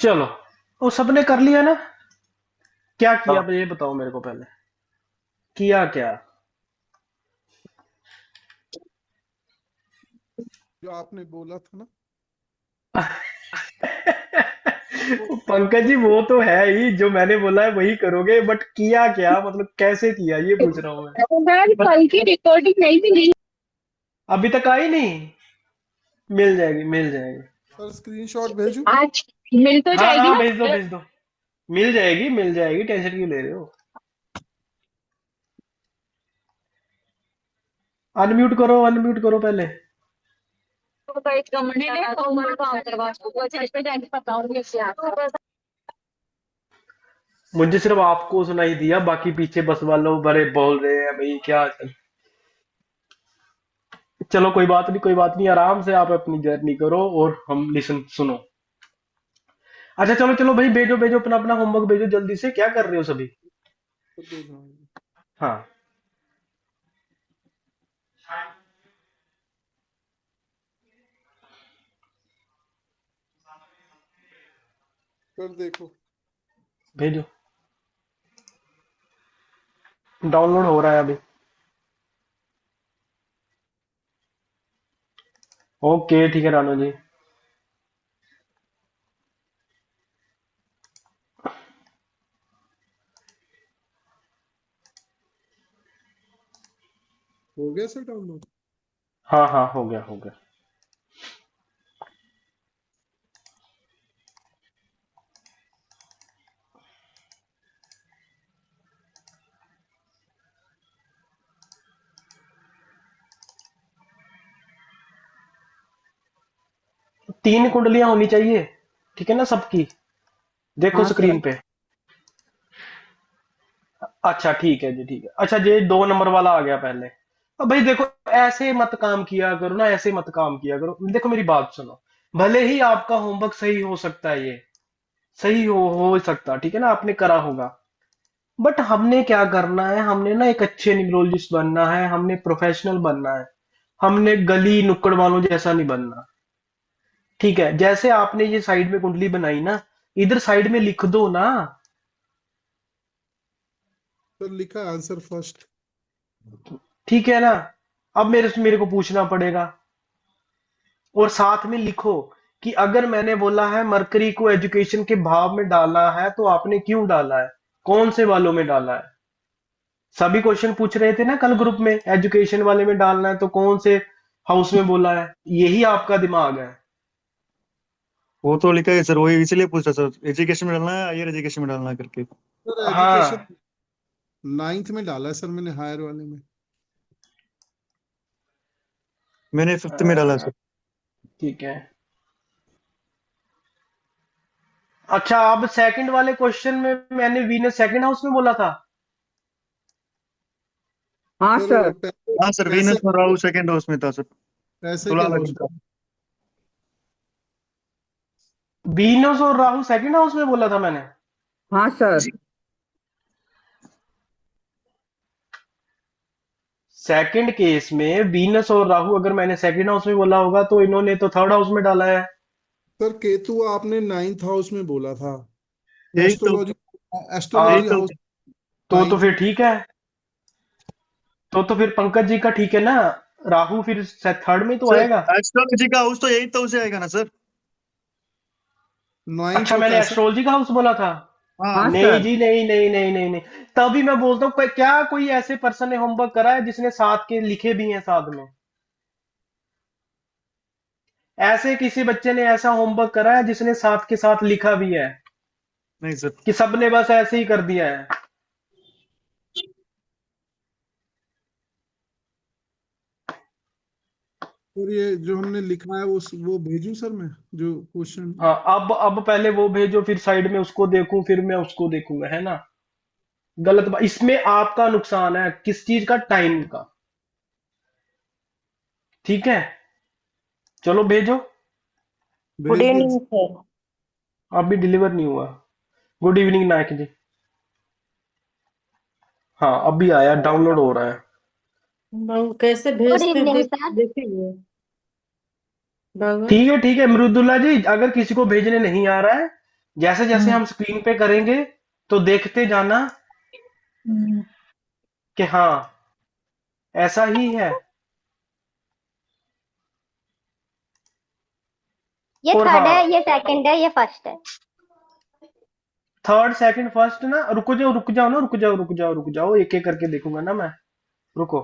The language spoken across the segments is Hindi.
चलो, वो सबने कर लिया ना? क्या किया हाँ। ये बताओ मेरे को पहले। किया क्या? जो आपने बोला था ना। वो पंकज जी, वो तो है ही, जो मैंने बोला है वही करोगे, बट किया क्या मतलब कैसे किया ये पूछ रहा हूँ मैं। मैम कल की रिकॉर्डिंग नहीं मिली। अभी तक आई नहीं? मिल जाएगी, मिल जाएगी। सर स्क्रीनशॉट भेजू। आज मिल तो हाँ जाएगी हाँ, ना। भेज दो भेज दो। मिल जाएगी, मिल जाएगी, टेंशन क्यों ले रहे हो? अनम्यूट करो, अनम्यूट करो पहले। तो एक कमरे में होमवर्क काम करवा वो छत पे जाके बताऊंगी इससे आपको। मुझे सिर्फ आपको सुनाई दिया, बाकी पीछे बस वालों बड़े बोल रहे हैं भाई क्या। चलो कोई बात नहीं, कोई बात नहीं, आराम से आप अपनी जर्नी करो और हम लिसन सुनो। अच्छा चलो चलो भाई, भेजो भेजो, अपना अपना होमवर्क भेजो जल्दी से, क्या कर रहे हो सभी? सर भेज रहा हूँ। हाँ। सर देखो। भेजो। डाउनलोड हो रहा है अभी। ओके ठीक है रानू जी। हो गया सर डाउनलोड। हाँ हाँ, हो गया हो गया। 3 कुंडलियां होनी चाहिए, ठीक है ना सबकी? देखो हाँ सर। स्क्रीन पे। अच्छा ठीक है जी, ठीक है। अच्छा ये 2 नंबर वाला आ गया पहले। अब भाई देखो, ऐसे मत काम किया करो ना, ऐसे मत काम किया करो। देखो मेरी बात सुनो। भले ही आपका होमवर्क सही हो सकता है, ये सही हो सकता, ठीक है ना, आपने करा होगा। बट हमने क्या करना है, हमने ना एक अच्छे न्यूरोलॉजिस्ट बनना है, हमने प्रोफेशनल बनना है। हमने गली नुक्कड़ वालों जैसा नहीं बनना। ठीक है, जैसे आपने ये साइड में कुंडली बनाई ना, इधर साइड में लिख दो ना। सर लिखा आंसर फर्स्ट। ठीक है ना? अब मेरे से मेरे को पूछना पड़ेगा। और साथ में लिखो कि अगर मैंने बोला है मरकरी को एजुकेशन के भाव में डाला है, तो आपने क्यों डाला है, कौन से वालों में डाला है। सभी क्वेश्चन पूछ रहे थे ना कल ग्रुप में, एजुकेशन वाले में डालना है तो कौन से हाउस में बोला है। यही आपका दिमाग है। वो तो लिखा है सर, वही इसलिए पूछ रहा सर, एजुकेशन में डालना है हायर एजुकेशन में डालना है करके। सर एजुकेशन हाँ। नाइन्थ में डाला है सर मैंने, हायर वाले में। मैंने फिफ्थ में डाला सर। ठीक है। अच्छा, अब सेकंड वाले क्वेश्चन में मैंने वीनस सेकंड हाउस में बोला था। हाँ सर सर। पैसे हाँ सर, पैसे वीनस और राहु सेकंड हाउस में था सर। पैसे के तुला हाउस लगन में। का। वीनस और राहु सेकंड हाउस में बोला था मैंने। हाँ सर। सेकंड केस में वीनस और राहु अगर मैंने सेकंड हाउस में बोला होगा, तो इन्होंने तो थर्ड हाउस में डाला है। सर केतु आपने नाइन्थ हाउस में बोला था। यही तो। एस्ट्रोलॉजी यही हाँ, एस्ट्रोलॉजी तो। हाउस तो नाइन्थ फिर में। ठीक है। तो फिर पंकज जी का ठीक है ना। राहु फिर थर्ड में तो सर आएगा। एस्ट्रोलॉजी का हाउस तो यही तो उसे आएगा ना सर। नाइन्थ अच्छा, और मैंने कैसा। एस्ट्रोलॉजी का हाउस बोला था। हाँ हाँ। नहीं सर। जी, नहीं नहीं नहीं नहीं नहीं। तभी मैं बोलता हूँ, क्या कोई ऐसे पर्सन ने होमवर्क करा है जिसने साथ के लिखे भी हैं साथ में? ऐसे किसी बच्चे ने ऐसा होमवर्क करा है जिसने साथ के साथ लिखा भी है? नहीं सर। कि सबने बस ऐसे ही कर दिया है? और ये जो हमने लिखा है वो भेजूं सर मैं, जो क्वेश्चन। हाँ, अब पहले वो भेजो, फिर साइड में उसको देखूं, फिर मैं उसको देखूंगा, है ना? गलत बात, इसमें आपका नुकसान है, किस चीज का, टाइम का। ठीक है, चलो भेजो। गुड भेज दिया। Evening sir. अभी डिलीवर नहीं हुआ। गुड इवनिंग नायक जी। हाँ, अभी आया, डाउनलोड हो रहा है। वो कैसे गुड भेजते हैं इवनिंग सर। देखेंगे। बाबा। ठीक है ठीक है, मृदुला जी, अगर किसी को भेजने नहीं आ रहा है जैसे जैसे हम स्क्रीन पे करेंगे तो देखते जाना कि हाँ ऐसा ही है। ये और थर्ड है, हाँ, ये सेकंड है, ये फर्स्ट है। थर्ड सेकंड फर्स्ट ना, रुक जाओ, एक एक करके देखूंगा ना मैं। रुको,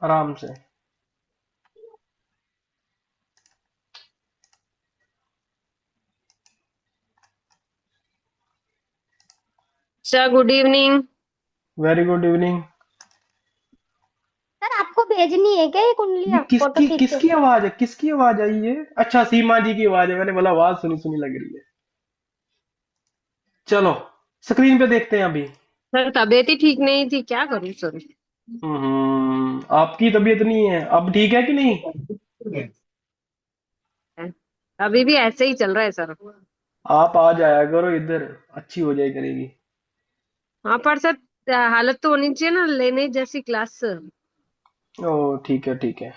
आराम से। Sir good evening. Very good evening. Sir आपको भेजनी है क्या ये ये कुंडलियां फोटो किसकी खींच के? किसकी आवाज है? किसकी आवाज आई है? अच्छा, सीमा जी की आवाज है। मैंने बोला आवाज सुनी सुनी लग रही है। चलो स्क्रीन पे देखते हैं अभी। सर तबीयत ही ठीक नहीं थी, क्या करूं सर। आपकी तबीयत नहीं है अब? ठीक है कि नहीं? अभी भी ऐसे ही चल रहा है सर। आप आ जाया करो इधर, अच्छी हो जाए करेगी। हाँ पर सर हालत तो होनी चाहिए ना लेने जैसी क्लास सर। ओ ठीक है ठीक है।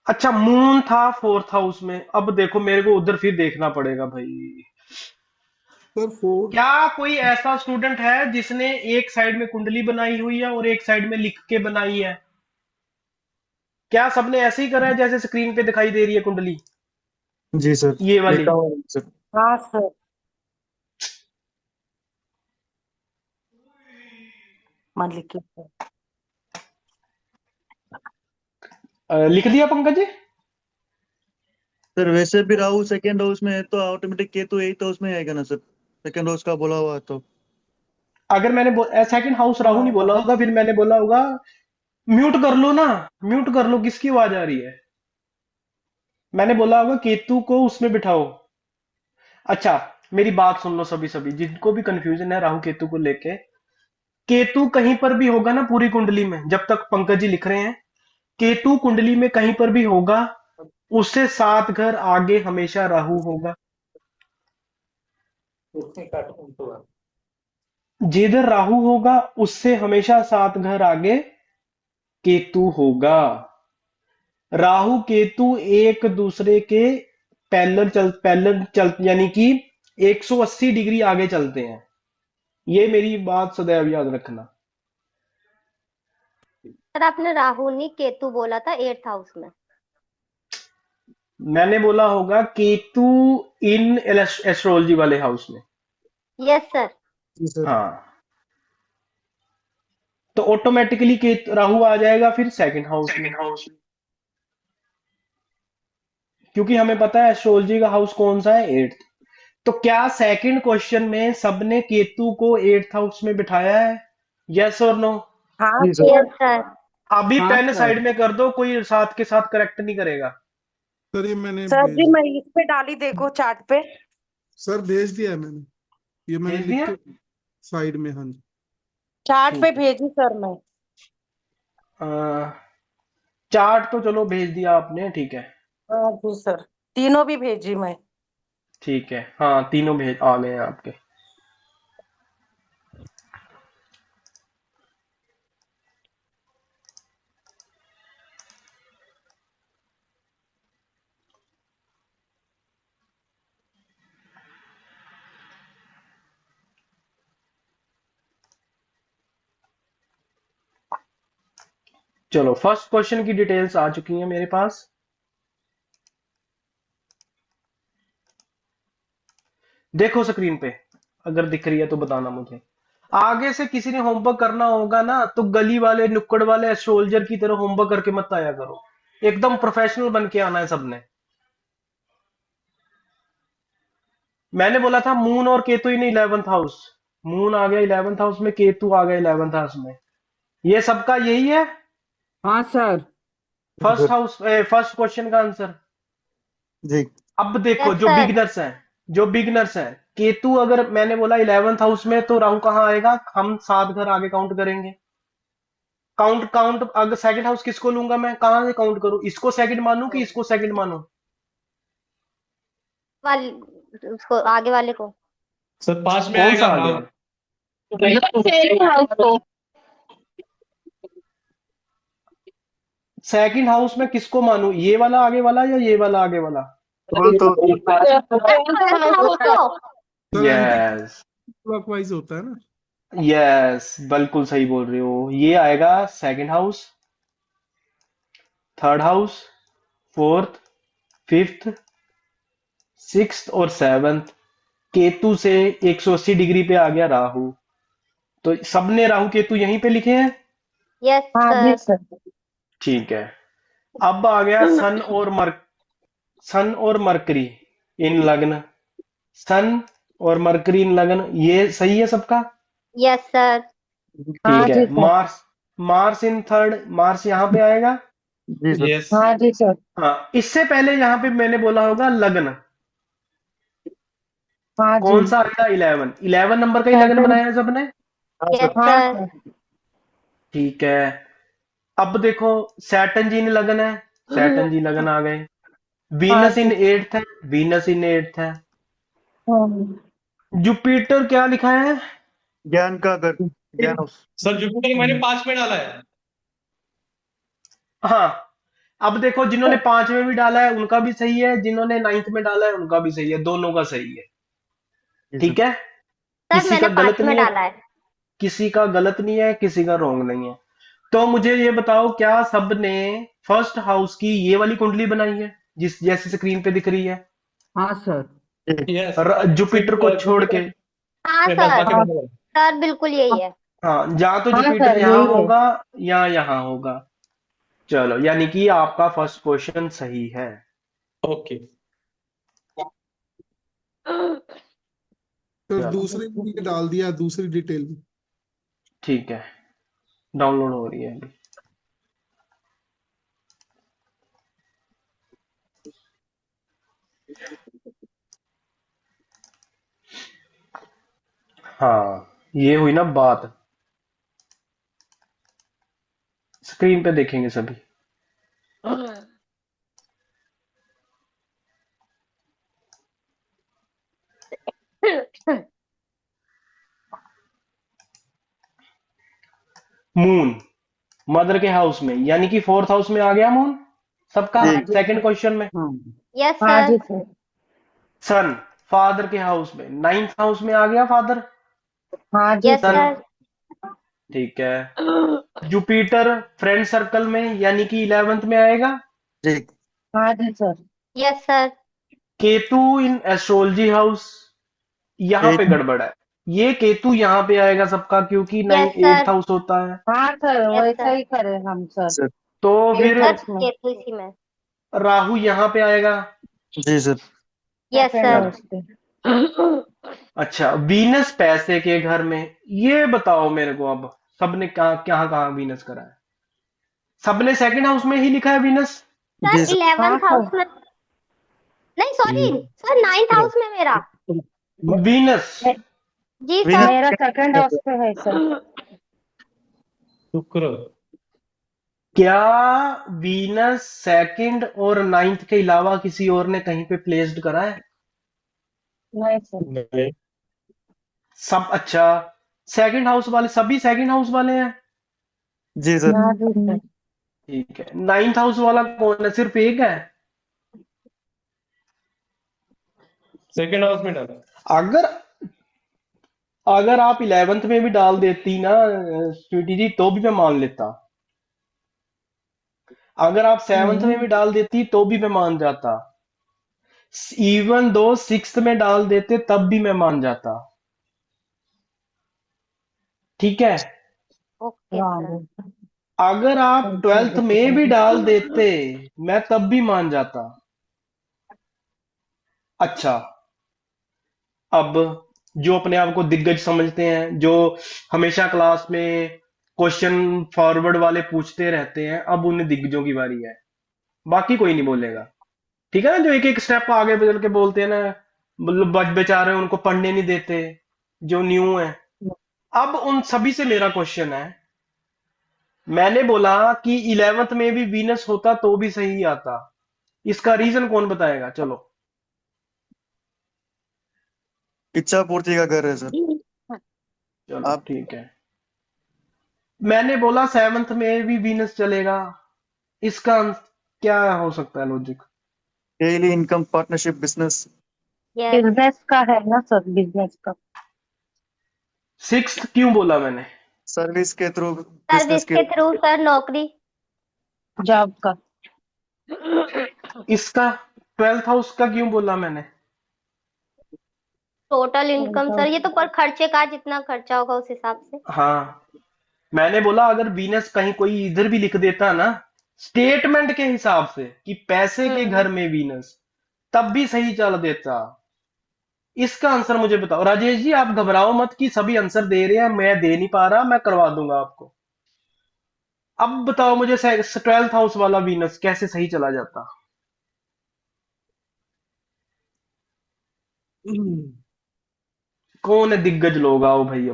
अच्छा, मून था फोर्थ हाउस में। अब देखो मेरे को उधर फिर देखना पड़ेगा भाई। Sir fourth. क्या कोई ऐसा स्टूडेंट है जिसने एक साइड में कुंडली बनाई हुई है और एक साइड में लिख के बनाई है? क्या सबने ऐसे ही करा है जैसे स्क्रीन पे दिखाई दे रही है कुंडली, जी सर, ये वाली? लिखा हुआ है सर। हाँ सर। मान लिखिए। लिख दिया पंकज जी? सर वैसे भी राहु सेकंड हाउस में है तो ऑटोमेटिक केतु एट हाउस में आएगा ना सर, सेकंड हाउस का बोला हुआ है तो। अगर मैंने सेकंड हाउस राहु नहीं बोला होगा, फिर मैंने बोला होगा म्यूट कर लो ना। म्यूट कर लो, किसकी आवाज आ रही है? मैंने बोला होगा केतु को उसमें बिठाओ। अच्छा, मेरी बात सुन लो सभी सभी, जिनको भी कंफ्यूजन है राहु केतु को लेके। केतु कहीं पर भी होगा ना पूरी कुंडली में, जब तक पंकज जी लिख रहे हैं, केतु कुंडली में कहीं पर भी होगा, उससे 7 घर आगे हमेशा राहु होगा। जिधर राहु होगा उससे हमेशा 7 घर आगे केतु होगा। राहु केतु एक दूसरे के पैरेलल चल यानी कि 180 डिग्री आगे चलते हैं। ये मेरी बात सदैव याद रखना। सर आपने राहु नहीं केतु बोला था एट्थ हाउस में। मैंने बोला होगा केतु इन एस्ट्रोलॉजी वाले हाउस में। Yes sir. जी सर। हाँ, तो ऑटोमेटिकली केतु राहु आ जाएगा फिर सेकंड हाउस में, क्योंकि हमें पता है एस्ट्रोलॉजी का हाउस कौन सा है, एट्थ। तो क्या सेकंड क्वेश्चन में सबने केतु को एट्थ हाउस में बिठाया है? यस और नो? हाँ जी सर। सर। Yes sir. अभी हाँ पेन सर। साइड में कर दो, कोई साथ के साथ करेक्ट नहीं करेगा। सर ये मैंने सर जी भेज मैं इस पे डाली देखो चार्ट पे। सर भेज दिया है मैंने। ये मैंने भेज लिख दिया? के साइड में। हाँ जी। चार्ट पे ठीक है। भेजी सर मैं। चार्ट तो चलो भेज दिया आपने, ठीक है। हाँ जी सर, तीनों भी भेजी मैं। ठीक है, हाँ तीनों भेज आ गए हैं आपके। चलो फर्स्ट क्वेश्चन की डिटेल्स आ चुकी हैं मेरे पास। देखो स्क्रीन पे, अगर दिख रही है तो बताना मुझे। आगे से किसी ने होमवर्क करना होगा ना, तो गली वाले नुक्कड़ वाले एस्ट्रोलजर की तरह होमवर्क करके मत आया करो। एकदम प्रोफेशनल बन के आना है सबने। मैंने बोला था मून और केतु इन 11th हाउस। मून आ गया 11th हाउस में, केतु आ गया 11th हाउस में। ये सबका यही है हाँ सर। जी first sir. House, first question का आंसर। जी। अब देखो यस जो सर। बिगनर्स हैं, जो बिगनर्स हैं, केतु अगर मैंने बोला 11th हाउस में, तो राहु कहाँ आएगा? हम 7 घर आगे काउंट करेंगे। काउंट काउंट अगर सेकंड हाउस किसको लूंगा मैं, कहां से काउंट करूं? इसको सेकंड मानूं कि इसको सेकंड मानूं? वाल उसको आगे वाले को। सर पास में कौन सा आएगा आगे भाव। वाला? सेकंड हाउस में किसको मानूं, ये वाला आगे वाला या ये वाला आगे वाला? ट्वेल्थ हाउस को सर एंटी यस, क्लॉकवाइज होता है ना। यस, बिल्कुल सही बोल रहे हो। ये आएगा second house, third house, fourth, fifth, sixth और सेवंथ। केतु से 180 डिग्री पे आ गया राहु। तो सबने राहु केतु यहीं पे लिखे हैं। यस हाँ जी सर। सर। ठीक है। अब आ गया सन और मरकरी इन लग्न। सन और मरकरी इन लग्न, ये सही है सबका। Yes sir. हाँ ठीक है। जी sir. Mars in third, Mars यहाँ पे आएगा। जी सर। यस। हाँ जी सर। हाँ, इससे पहले यहाँ पे मैंने बोला होगा लग्न। हाँ जी। कौन सा आएगा? 11, 11 नंबर का ही लग्न सेवन। बनाया है सबने। हाँ यस सर। हाँ सर। सर। ठीक है। अब देखो, सैटर्न जी इन लग्न है, सैटर्न जी लगन आ गए। हाँ वीनस जी। इन एट्थ है, वीनस इन एट्थ है। हाँ। जुपिटर क्या लिखा है? ज्ञान का घर, ज्ञान हाउस। सर जुपिटर मैंने 5 में डाला है। हाँ, अब देखो, जिन्होंने 5वें में डाला है उनका भी सही है, जिन्होंने 9th में डाला है उनका भी सही है, दोनों का सही है। जी सर। ठीक है। सर किसी मैंने का गलत 5 में नहीं है, डाला है। किसी का गलत नहीं है, किसी का रॉन्ग नहीं है। तो मुझे ये बताओ, क्या सबने फर्स्ट हाउस की ये वाली कुंडली बनाई है, जिस जैसे स्क्रीन पे दिख रही है? हाँ सर। जी यस। जुपिटर को छोड़ के। जुपिटर हाँ में सर। बसा के हाँ। बना है। सर बिल्कुल यही है। हाँ, या तो हाँ जुपिटर सर यहाँ यही है। होगा या यहाँ होगा। चलो, यानी कि आपका फर्स्ट क्वेश्चन सही है। ओके। सर चलो, दूसरे में ये डाल दिया, दूसरी डिटेल में। ठीक है, डाउनलोड हो रही है अभी। हाँ, ये हुई ना बात। स्क्रीन पे देखेंगे सभी। मून मदर के हाउस में, यानी कि फोर्थ हाउस में आ गया मून सबका, जी हाँ जी सेकंड सर। क्वेश्चन में। हाँ यस हाँ सर। जी सर। सन फादर के हाउस में, नाइन्थ हाउस में आ गया फादर। हाँ जी यस सन, सर। सर। ठीक है। जुपिटर फ्रेंड सर्कल में, यानी कि 11th में आएगा। जी हाँ जी sir. Yes sir. Ketu in astrology house, यहाँ पे एट। गड़बड़ है। ये केतु यहाँ पे आएगा सबका, क्योंकि यस 8th सर। हाउस होता है। हाँ सर यस वैसा सर। ही करें हम सर। सर। तो फिर एट सर हाउस में। केतु इसी में। राहु यहाँ पे आएगा। जी सर। Yes second sir. चलो, हाउस पे। अच्छा, वीनस पैसे के घर में, ये बताओ मेरे को अब, सबने कहाँ कहाँ कहाँ वीनस करा है? सबने सेकंड हाउस में ही लिखा है वीनस। जी सर सर। हाँ 11th हाउस सर। में। नहीं सॉरी सर 9th हाउस में मेरा। वीनस। मे- जी वीनस। सर। मेरा सेकंड हाउस पे है सर। शुक्र। क्या वीनस सेकंड और 9th के अलावा किसी और ने कहीं पे प्लेस्ड करा है? नहीं सर। नहीं। सब, अच्छा, सेकंड हाउस वाले सभी सेकंड हाउस वाले हैं। जी सर। हाँ जी सर। ठीक है, 9th हाउस वाला कौन है? सिर्फ एक है। सेकंड हाउस में डाला। अगर अगर आप 11th में भी डाल देती ना स्वीटी जी, तो भी मैं मान लेता। अगर आप 7th में भी डाल देती तो भी मैं मान जाता। इवन दो 6th में डाल देते तब भी मैं मान जाता। ठीक है। Okay sir. हाँ। अगर आप 12th में भी डाल देते, मैं तब भी मान जाता। अच्छा, अब जो अपने आप को दिग्गज समझते हैं, जो हमेशा क्लास में क्वेश्चन फॉरवर्ड वाले पूछते रहते हैं, अब उन दिग्गजों की बारी है। बाकी कोई नहीं बोलेगा। ठीक है ना, जो एक एक स्टेप आगे बदल के बोलते हैं ना, मतलब बेचारे उनको पढ़ने नहीं देते, जो न्यू है। अब उन सभी से मेरा क्वेश्चन है, मैंने बोला कि 11th में भी वीनस होता तो भी सही आता। इसका रीजन कौन बताएगा? चलो। इच्छा पूर्ति का घर है सर। चलो आप। ठीक है। मैंने बोला 7th में भी वीनस चलेगा। इसका क्या हो सकता है logic? Daily income, partnership, business. Yes. Business का है ना सर, बिजनेस का। सिक्स्थ क्यों बोला मैंने? सर्विस के थ्रू, सर्विस बिजनेस के। के थ्रू सर, नौकरी। जॉब का। इसका ट्वेल्थ हाउस का क्यों बोला मैंने? टोटल इनकम सर, ये तो पर खर्चे का जितना खर्चा होगा उस हिसाब से। हाँ, मैंने बोला अगर वीनस कहीं कोई इधर भी लिख देता ना स्टेटमेंट के हिसाब से कि पैसे के घर में वीनस, तब भी सही चल देता। इसका आंसर मुझे बताओ राजेश जी, आप घबराओ मत कि सभी आंसर दे रहे हैं, मैं दे नहीं पा रहा, मैं करवा दूंगा आपको। अब बताओ मुझे ट्वेल्थ हाउस वाला वीनस कैसे सही चला जाता? कौन है दिग्गज लोग? आओ भाई,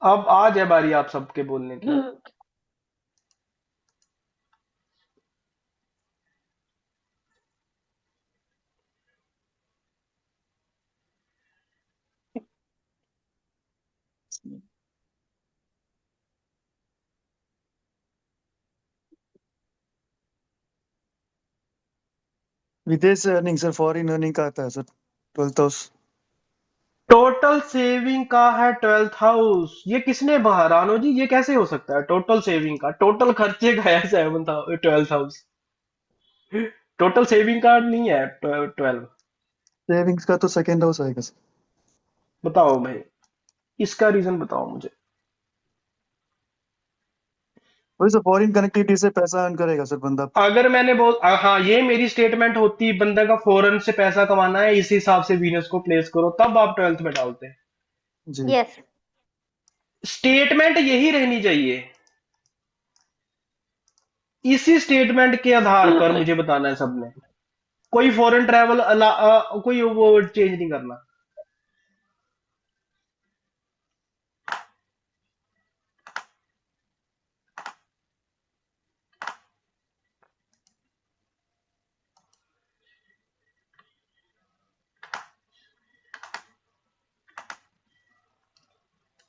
अब आ जाए बारी आप सबके बोलने की। विदेश से अर्निंग सर, फॉरेन अर्निंग का आता है सर, 12,000। टोटल सेविंग का है ट्वेल्थ हाउस, ये किसने बाहर? रानो जी, ये कैसे हो सकता है? टोटल सेविंग का, टोटल खर्चे का है seven twelfth house. Total saving का नहीं है 12। सेविंग्स का तो सेकेंड हाउस आएगा सर। बताओ भाई, इसका रीजन बताओ मुझे। वही सर, फॉरेन कनेक्टिविटी से पैसा अर्न करेगा सर बंदा। अगर मैंने हाँ, ये मेरी स्टेटमेंट होती बंदे का फॉरेन से पैसा कमाना है, इस हिसाब से वीनस को प्लेस करो, तब आप ट्वेल्थ में डालते। जी। यस। स्टेटमेंट यही रहनी चाहिए, इसी स्टेटमेंट के आधार पर मुझे बताना है सबने। कोई फॉरेन ट्रैवल कोई वो चेंज नहीं करना।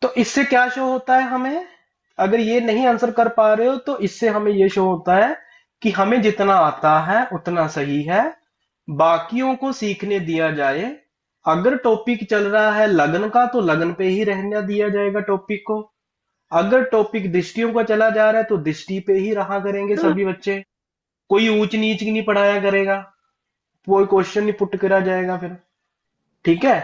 तो इससे क्या शो होता है हमें? अगर ये नहीं आंसर कर पा रहे हो तो इससे हमें ये शो होता है कि हमें जितना आता है उतना सही है, बाकियों को सीखने दिया जाए। अगर टॉपिक चल रहा है लगन का तो लगन पे ही रहने दिया जाएगा टॉपिक को। अगर टॉपिक दृष्टियों का चला जा रहा है तो दृष्टि पे ही रहा करेंगे सभी बच्चे। कोई ऊंच नीच नहीं पढ़ाया करेगा, कोई क्वेश्चन नहीं पुट करा जाएगा फिर। ठीक है,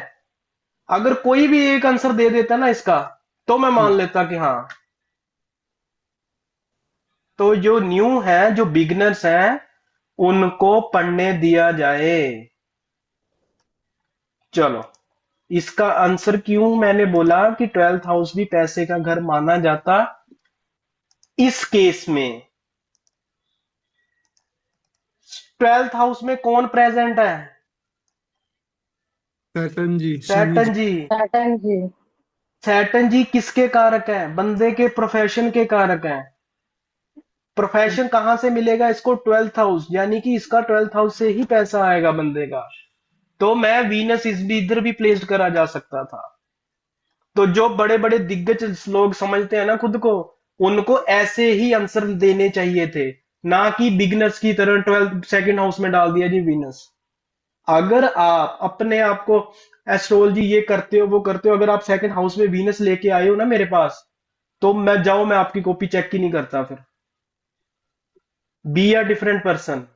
अगर कोई भी एक आंसर दे देता ना इसका, तो मैं मान लेता कि हाँ। तो जो न्यू है, जो बिगनर्स हैं, उनको पढ़ने दिया जाए। चलो, इसका आंसर क्यों मैंने बोला कि ट्वेल्थ हाउस भी पैसे का घर माना जाता इस केस में। ट्वेल्थ हाउस में कौन प्रेजेंट है? सैटर्न जी, शनि सैटन जी। जी। सैटर्न जी। सैटन जी किसके कारक हैं? बंदे के प्रोफेशन के कारक हैं। प्रोफेशन कहां से मिलेगा इसको? ट्वेल्थ हाउस, यानी कि इसका ट्वेल्थ हाउस से ही पैसा आएगा बंदे का। तो मैं वीनस इस भी इधर भी प्लेस्ड करा जा सकता था। तो जो बड़े बड़े दिग्गज लोग समझते हैं ना खुद को, उनको ऐसे ही आंसर देने चाहिए थे, ना कि बिगनर्स की तरह ट्वेल्थ सेकंड हाउस में डाल दिया जी वीनस। अगर आप अपने आप को एस्ट्रोलॉजी ये करते हो वो करते हो, अगर आप सेकंड हाउस में वीनस लेके आए हो ना मेरे पास, तो मैं आपकी कॉपी चेक ही नहीं करता फिर। Be a different person.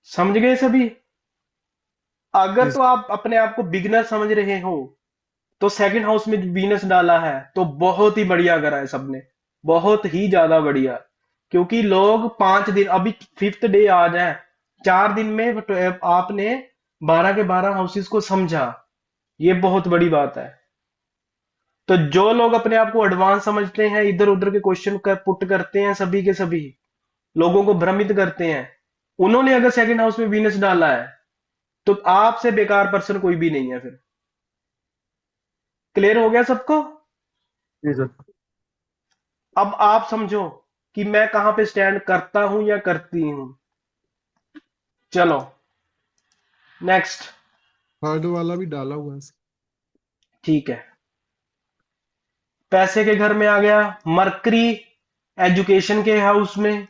समझ गए सभी? अगर Yes. तो आप अपने आप को बिगनर समझ रहे हो तो सेकंड हाउस में वीनस डाला है तो बहुत ही बढ़िया करा है सबने, बहुत ही ज्यादा बढ़िया। क्योंकि लोग 5 दिन, अभी फिफ्थ डे आज है, 4 दिन में आपने 12 के 12 हाउसेस को समझा, ये बहुत बड़ी बात है। तो जो लोग अपने आप को एडवांस समझते हैं, इधर उधर के क्वेश्चन पुट करते हैं, सभी के सभी लोगों को भ्रमित करते हैं, उन्होंने अगर सेकंड हाउस में वीनस डाला है तो आपसे बेकार पर्सन कोई भी नहीं है फिर। क्लियर हो गया सबको? जी सर। अब आप समझो कि मैं कहां पे स्टैंड करता हूं या करती हूं। चलो नेक्स्ट। थर्ड वाला भी डाला हुआ है। ठीक है, पैसे के घर में आ गया, मरकरी एजुकेशन के हाउस में,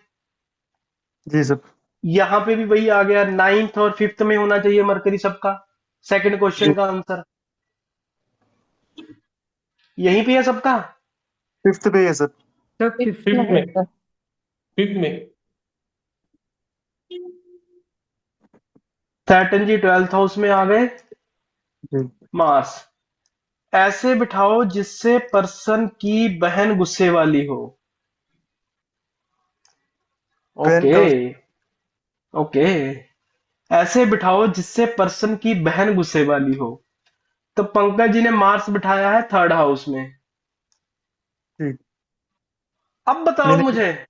जी सर। यहाँ पे भी वही आ गया, नाइन्थ और फिफ्थ में होना चाहिए मरकरी सबका। सेकंड जी क्वेश्चन का आंसर यहीं पे है सबका। फिफ्थ पे है सर। तो फिफ्थ फिफ्थ फिफ्थ में में, है सर। फिफ्थ में। सैटर्न जी 12th हाउस में आ गए। जी। मार्स, ऐसे बिठाओ जिससे पर्सन की बहन गुस्से वाली हो। बहन ओके, का ओके। ऐसे बिठाओ जिससे पर्सन की बहन गुस्से वाली हो। तो पंकज जी ने मार्स बिठाया है थर्ड हाउस में। जी। अब बताओ मैंने मुझे,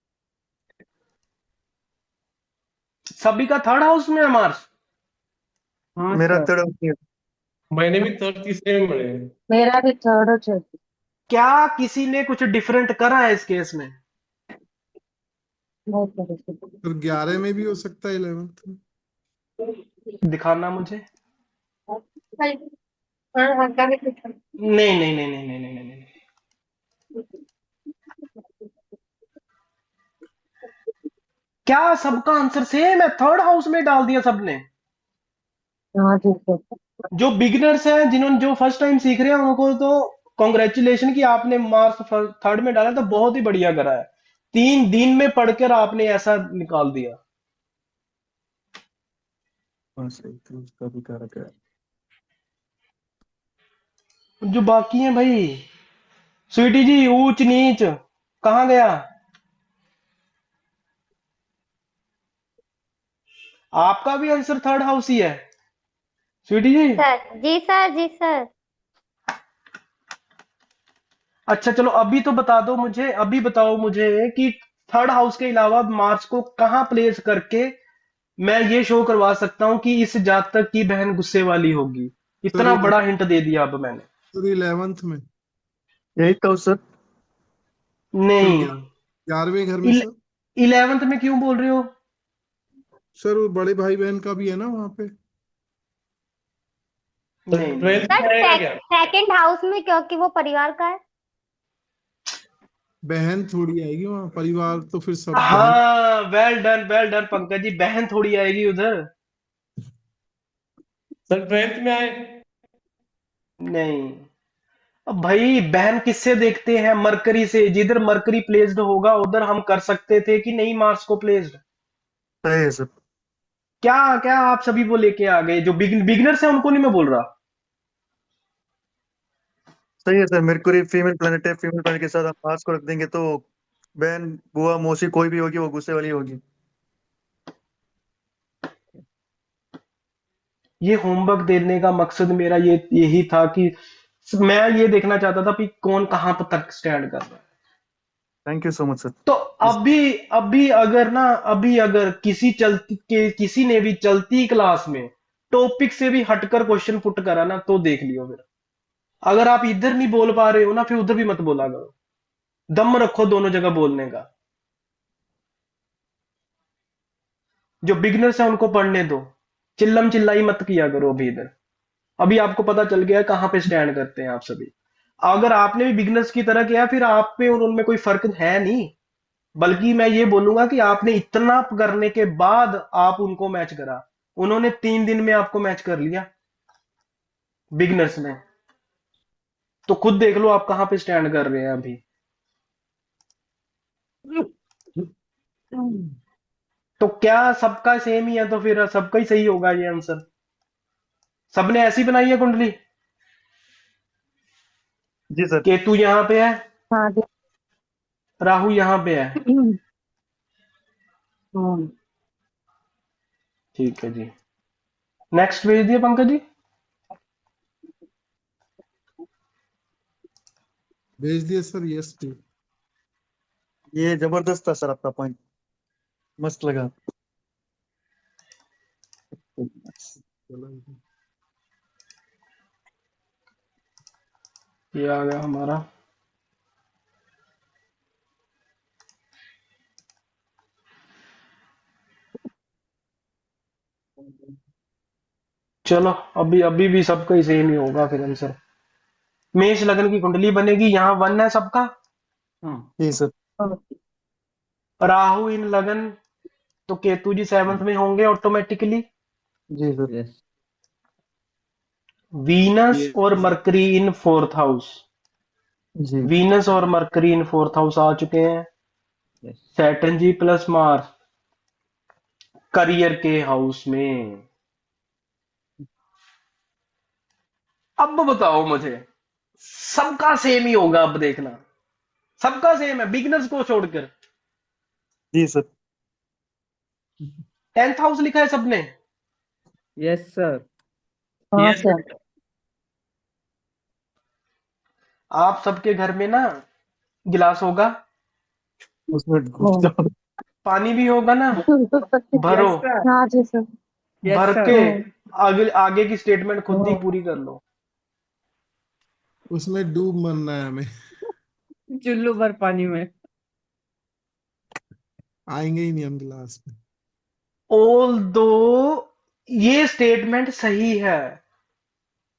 सभी का थर्ड हाउस में है मार्स? हाँ मेरा सर। थर्ड हाउस में है। मैंने भी थर्ड तीसरे में पढ़े हैं। मेरा भी थर्ड और चौथी। क्या किसी ने कुछ डिफरेंट करा है इस केस में? बहुत बड़ी सर। फिर 11 में भी हो सकता है, 11th में। दिखाना मुझे। हाँ, हल्का भी कुछ। नहीं नहीं नहीं नहीं नहीं नहीं नहीं नहीं। क्या सबका आंसर सेम है? थर्ड हाउस में डाल दिया सबने। हाँ ठीक है सर। जो बिगिनर्स हैं, जिन्होंने जो फर्स्ट टाइम सीख रहे हैं, उनको तो कॉन्ग्रेचुलेशन कि आपने मार्क्स थर्ड में डाला, तो बहुत ही बढ़िया करा है। 3 दिन में पढ़कर आपने ऐसा निकाल दिया। हाँ सही, तो उसका भी कारक है। जो बाकी हैं भाई, स्वीटी जी ऊंच नीच कहाँ गया? आपका भी आंसर थर्ड हाउस ही है स्वीटी जी। सर जी, सर जी सर। अच्छा चलो, अभी तो बता दो मुझे, अभी बताओ मुझे कि थर्ड हाउस के अलावा मार्स को कहाँ प्लेस करके मैं ये शो करवा सकता हूं कि इस जातक की बहन गुस्से वाली होगी। सर इतना बड़ा हिंट दे दिया अब मैंने। 11th में। Eight house sir. फिर नहीं, 11वें घर में सर। 11th में क्यों बोल रहे हो? सर वो बड़े भाई बहन का भी है ना वहां पे। तो नहीं नहीं ट्वेल्थ नहीं। सर में आएगा क्या? सेकंड हाउस में, क्योंकि वो परिवार का है। बहन थोड़ी आएगी वहां, परिवार तो फिर सब बहन। हाँ, वेल डन पंकज जी, बहन थोड़ी आएगी उधर। सर ट्वेल्थ में आए। नहीं। अब भाई बहन किससे देखते हैं? मरकरी से। जिधर मरकरी प्लेस्ड होगा उधर हम कर सकते थे कि नहीं मार्स को प्लेस्ड। सही है सर। क्या क्या आप सभी वो लेके आ गए? जो बिगनर्स हैं उनको नहीं मैं बोल रहा। सही है सर, मेरकुरी फीमेल प्लेनेट है, फीमेल प्लेनेट के साथ हम मार्स को रख देंगे तो बहन बुआ मौसी कोई भी होगी वो गुस्से वाली होगी। ये होमवर्क देने का मकसद मेरा ये यही था कि मैं ये देखना चाहता था कि कौन कहां पर तक स्टैंड कर रहा है। Thank you so much sir. तो इस अभी अगर ना, अभी अगर किसी ने भी चलती क्लास में टॉपिक से भी हटकर क्वेश्चन पुट करा ना, तो देख लियो फिर। अगर आप इधर नहीं बोल पा रहे हो ना, फिर उधर भी मत बोला करो। दम रखो दोनों जगह बोलने का। जो बिगनर्स है उनको पढ़ने दो। चिल्लम चिल्लाई मत किया करो अभी इधर। अभी आपको पता चल गया है कहां पे स्टैंड करते हैं आप सभी। अगर आपने भी बिगनर्स की तरह किया, फिर आप पे और उनमें कोई फर्क है नहीं। बल्कि मैं ये बोलूंगा कि आपने इतना करने के बाद आप उनको मैच करा। उन्होंने 3 दिन में आपको मैच कर लिया बिगनर्स ने। तो खुद देख लो आप कहां पे स्टैंड कर रहे हैं अभी। तो क्या सबका सेम ही है? तो फिर सबका ही सही होगा ये आंसर। सबने ऐसी बनाई है कुंडली। जी सर। केतु यहां पे है, हाँ जी। राहु यहां पे है। हम्म। ठीक है जी। नेक्स्ट भेज दिए पंकज जी। भेज दिया सर, यस टू। ये जबरदस्त था सर, आपका पॉइंट मस्त लगा। ये आ गया हमारा। चलो, अभी अभी भी सबका ही सेम ही होगा फिर आंसर। मेष लगन की कुंडली बनेगी, यहाँ 1 है सबका। जी सर। राहु इन लगन तो केतु जी 7th में होंगे ऑटोमेटिकली। जी सर। यस वीनस और मरकरी इन 4th हाउस। जी वीनस और मरकरी इन 4th हाउस आ चुके हैं। यस सैटर्न जी प्लस मार्स करियर के हाउस में। अब बताओ मुझे, सबका सेम ही होगा, अब देखना सबका सेम है बिगनर्स को छोड़कर। जी सर। 10th हाउस लिखा है सबने। यस सर हाँ यस सर। आप सबके घर में ना गिलास होगा, उसमें हाँ। पानी भी होगा ना, भरो, यस सर हाँ जी सर। यस भर सर के हाँ। आगे आगे की स्टेटमेंट खुद ही हाँ। पूरी कर लो। उसमें डूब मरना है हमें। चुल्लू भर पानी में आएंगे ही नहीं हम क्लास में। ऑल दो ये स्टेटमेंट सही है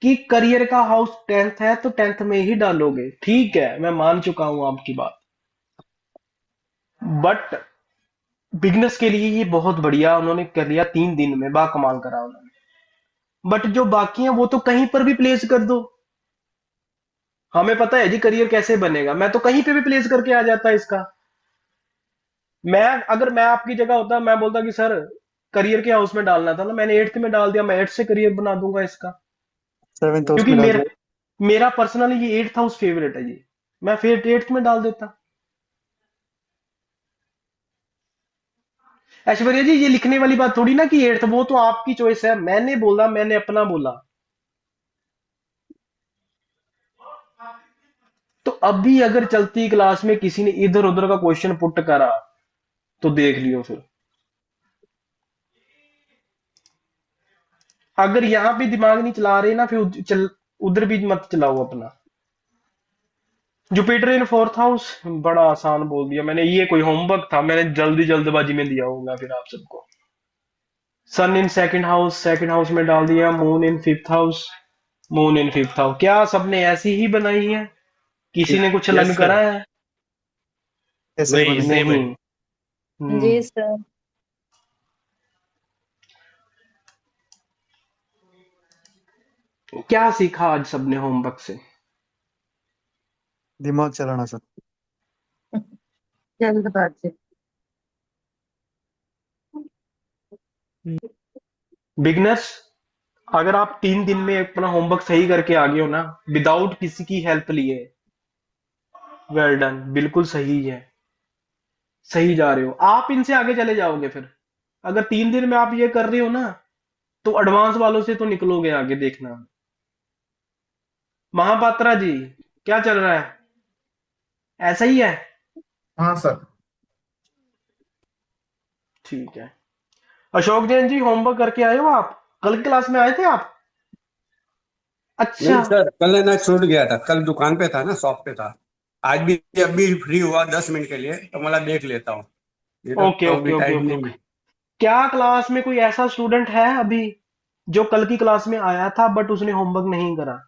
कि करियर का हाउस 10th है तो 10th में ही डालोगे, ठीक है, मैं मान चुका हूं आपकी बात। बट बिगनर्स के लिए ये बहुत बढ़िया उन्होंने कर लिया, 3 दिन में बा कमाल करा उन्होंने। बट जो बाकी हैं वो तो कहीं पर भी प्लेस कर दो। हमें पता है जी करियर कैसे बनेगा, मैं तो कहीं पे भी प्लेस करके आ जाता इसका। मैं अगर मैं आपकी जगह होता मैं बोलता कि सर करियर के हाउस में डालना था ना, मैंने 8th में डाल दिया, मैं 8th से करियर बना दूंगा इसका। 7th हाउस क्योंकि में डाल मेरा दिया। मेरा पर्सनली ये 8th हाउस फेवरेट है जी, मैं फिर 8th में डाल देता। ऐश्वर्या जी ये लिखने वाली बात थोड़ी ना कि 8th, वो तो आपकी चॉइस है, मैंने बोला, मैंने अपना बोला। तो अभी अगर चलती क्लास में किसी ने इधर उधर का क्वेश्चन पुट करा तो देख लियो फिर। अगर यहां पे दिमाग नहीं चला रहे ना फिर उधर भी मत चलाओ अपना। जुपिटर इन 4th हाउस, बड़ा आसान बोल दिया मैंने, ये कोई होमवर्क था, मैंने जल्दीबाजी में दिया होगा फिर आप सबको। सन इन 2nd हाउस में डाल दिया, moon in 5th house. Moon in 5th house, क्या सबने ऐसी ही बनाई है, किसी ने कुछ अलग यस करा सर है? ऐसे ही नहीं बने। सेम है। नहीं। जी सर। क्या सीखा आज सबने होमवर्क से? दिमाग चलाना सर। जल्दबाजी। बिगनर्स, अगर आप 3 दिन में अपना होमवर्क सही करके आ गए हो ना, विदाउट किसी की हेल्प लिए, वेल डन, बिल्कुल सही है, सही जा रहे हो आप, इनसे आगे चले जाओगे फिर। अगर 3 दिन में आप ये कर रहे हो ना तो एडवांस वालों से तो निकलोगे आगे, देखना। महापात्रा जी, क्या चल रहा है? ऐसा ही है? हाँ सर। ठीक है। अशोक जैन जी, होमवर्क करके आए हो आप? कल की क्लास में आए थे आप? अच्छा। नहीं सर, कल है ना छूट गया था, कल दुकान पे था ना, शॉप पे था। आज भी अभी फ्री हुआ 10 मिनट के लिए तो मतलब देख लेता हूँ। ये ओके तो ओके अभी ओके टाइम ओके नहीं ओके। मिला। क्या क्लास में कोई ऐसा स्टूडेंट है अभी जो कल की क्लास में आया था बट उसने होमवर्क नहीं करा?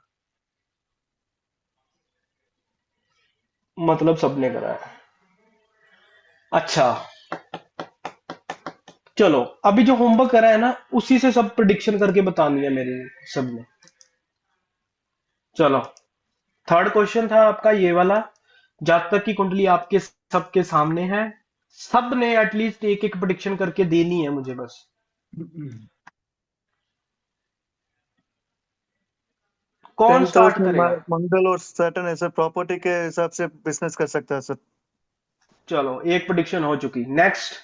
मतलब सबने करा है। अच्छा, चलो अभी जो होमवर्क करा है ना उसी से सब प्रिडिक्शन करके बतानी है मेरे सबने। चलो, थर्ड क्वेश्चन था आपका ये वाला। जातक की कुंडली आपके सबके सामने है, सब ने एटलीस्ट एक एक प्रिडिक्शन करके देनी है मुझे बस। कौन 10th हाउस स्टार्ट में करेगा? मंगल और सैटर्न है सर, प्रॉपर्टी के हिसाब से बिजनेस कर सकता है सर। चलो एक प्रिडिक्शन हो चुकी, नेक्स्ट।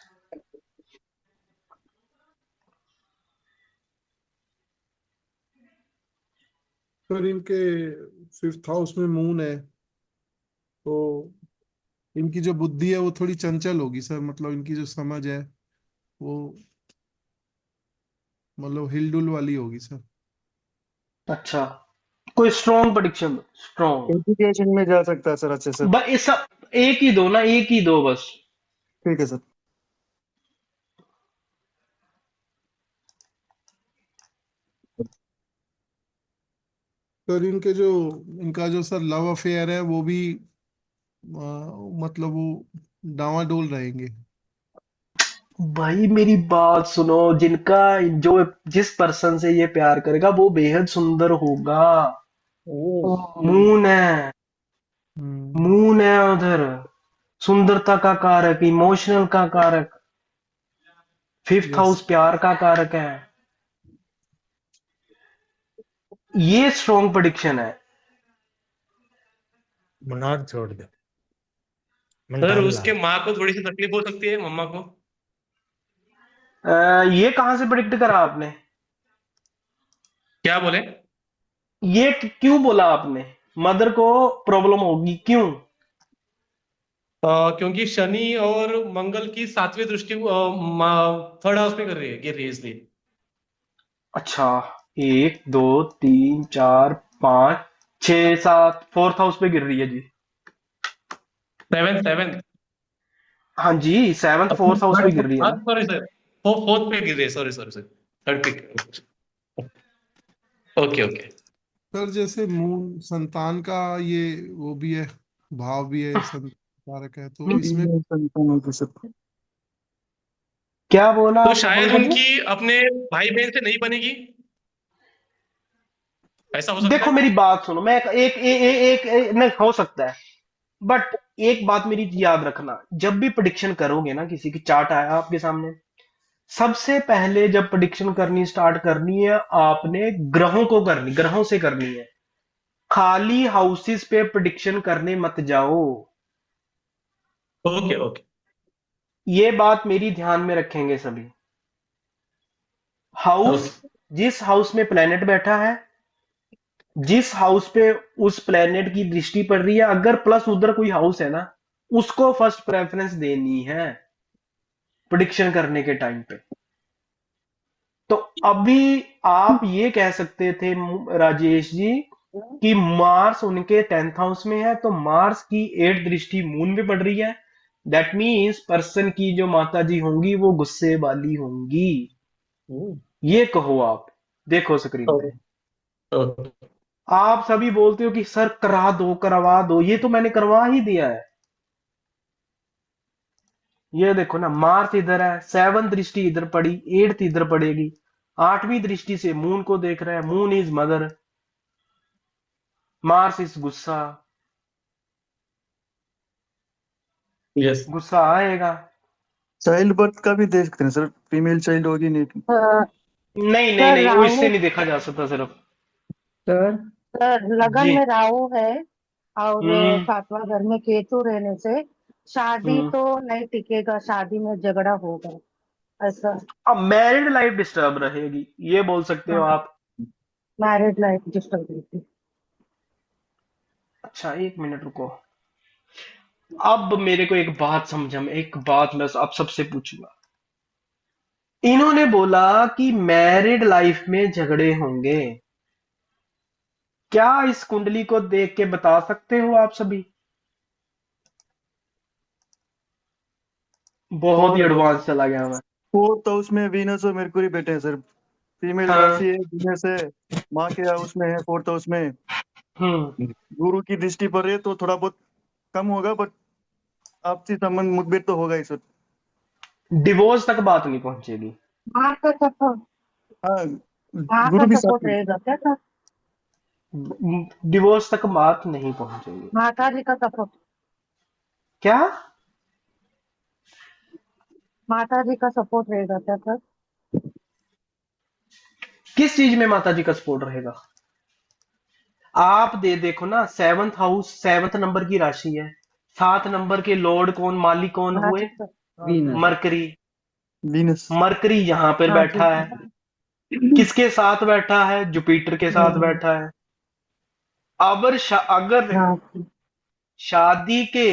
फिर इनके 5th हाउस में मून है, तो इनकी जो बुद्धि है वो थोड़ी चंचल होगी सर, मतलब इनकी जो समझ है वो मतलब हिलडुल वाली होगी सर। अच्छा, कोई स्ट्रॉन्ग प्रिडिक्शन? स्ट्रॉन्ग? एजुकेशन में जा सकता है सर अच्छे से। बस इस सब एक ही दो ना, एक ही दो बस। ठीक है सर। सर इनका जो सर लव अफेयर है वो भी मतलब वो डावाडोल रहेंगे। भाई मेरी बात सुनो, जिनका जो जिस पर्सन से ये प्यार करेगा वो बेहद सुंदर होगा। मून है, हम्म। मून है उधर, सुंदरता का कारक, इमोशनल का कारक। Fifth yes. हाउस प्यार का कारक है। ये स्ट्रॉन्ग प्रेडिक्शन है। मुनार छोड़ दे, सर मंटान उसके लाल। माँ को थोड़ी सी तकलीफ हो सकती है, मम्मा को। ये कहाँ से प्रिडिक्ट करा आपने? क्या बोले? ये क्यों बोला आपने? मदर को प्रॉब्लम होगी क्यों? क्योंकि शनि और मंगल की सातवीं दृष्टि थर्ड हाउस में कर रही है, गिर रही है इसलिए। अच्छा, एक दो तीन चार पाँच छह सात, फोर्थ हाउस पे गिर रही है जी। Seventh seventh. हाँ जी, सेवंथ फोर्थ हाउस पे गिर रही है ना। सॉरी सर, फोर्थ पे गिर रही है, सॉरी सॉरी सर। थर्ड पे। Okay okay. सर जैसे मून संतान का ये वो भी है, भाव भी है, संतारक है, तो इसमें संतान होगी सर। क्या बोला तो आप शायद पंकज जी? उनकी अपने भाई बहन से नहीं बनेगी, ऐसा हो सकता देखो है। मेरी बात सुनो, मैं नहीं हो सकता है, बट एक बात मेरी याद रखना, जब भी प्रिडिक्शन करोगे ना, किसी की चार्ट आया आपके सामने, सबसे पहले जब प्रिडिक्शन करनी स्टार्ट करनी है, आपने ग्रहों को करनी, ग्रहों से करनी है। खाली हाउसेस पे प्रिडिक्शन करने मत जाओ। Okay okay. ये बात मेरी ध्यान में रखेंगे सभी। House, okay. जिस हाउस में प्लेनेट बैठा है, जिस हाउस पे उस प्लेनेट की दृष्टि पड़ रही है, अगर प्लस उधर कोई हाउस है ना, उसको फर्स्ट प्रेफरेंस देनी है प्रिडिक्शन करने के टाइम पे। तो अभी आप ये कह सकते थे राजेश जी कि मार्स उनके 10th हाउस में है, तो मार्स की 8th दृष्टि मून पे पड़ रही है। दैट मीन्स पर्सन की जो माता जी होंगी वो गुस्से वाली होंगी। ये कहो आप, देखो स्क्रीन पे। ओके। आप सभी बोलते हो कि सर करा दो करवा दो, ये तो मैंने करवा ही दिया है। ये देखो ना, मार्स इधर है, 7th दृष्टि इधर पड़ी, 8th इधर पड़ेगी, 8वीं दृष्टि से मून को देख रहा है। Moon is mother, Mars is गुस्सा, यस। गुस्सा आएगा। चाइल्ड बर्थ का भी देख सकते हैं सर, फीमेल चाइल्ड होगी नहीं। नहीं नहीं सर नहीं, वो इससे राहु, नहीं देखा जा सकता सिर्फ। सर सर लगन जी। में राहु है और हम्म। 7वां घर में केतु रहने से शादी हम्म। तो नहीं टिकेगा, शादी में झगड़ा होगा ऐसा। अब मैरिड लाइफ डिस्टर्ब रहेगी, ये बोल सकते हो हाँ, आप। मैरिड लाइफ डिस्टर्ब होगी। अच्छा, एक मिनट रुको। अब मेरे को एक बात समझ में, एक बात मैं आप सबसे पूछूंगा। इन्होंने बोला कि मैरिड लाइफ में झगड़े होंगे, क्या इस कुंडली को देख के बता सकते हो आप सभी? बहुत ही और एडवांस चला गया मैं। फोर्थ हाउस में वीनस और मेरकुरी बैठे हैं सर। फीमेल हाँ। राशि है, वीनस है, माँ के हाउस में है, फोर्थ हाउस में। हम्म। गुरु की दृष्टि पर है तो थोड़ा बहुत कम होगा, बट आपसी संबंध मुठभेड़ तो होगा ही सर। डिवोर्स तक बात नहीं पहुंचेगी। माँ का सपोर्ट, हाँ, माँ का गुरु भी साथ सपोर्ट में। रहेगा क्या सर? डिवोर्स तक बात नहीं पहुंचेगी। माता जी का सपोर्ट, क्या? माता जी का सपोर्ट रहेगा क्या सर? किस चीज में माता जी का सपोर्ट रहेगा? आप देखो ना, 7th हाउस 7th नंबर की राशि है। 7 नंबर के लॉर्ड कौन, मालिक कौन हाँ हुए? जी sir. Venus. Mercury. Venus. Mercury यहां पर हाँ जी बैठा है। सर। किसके साथ बैठा है? जुपिटर के साथ बैठा है। अगर हाँ जी। शादी के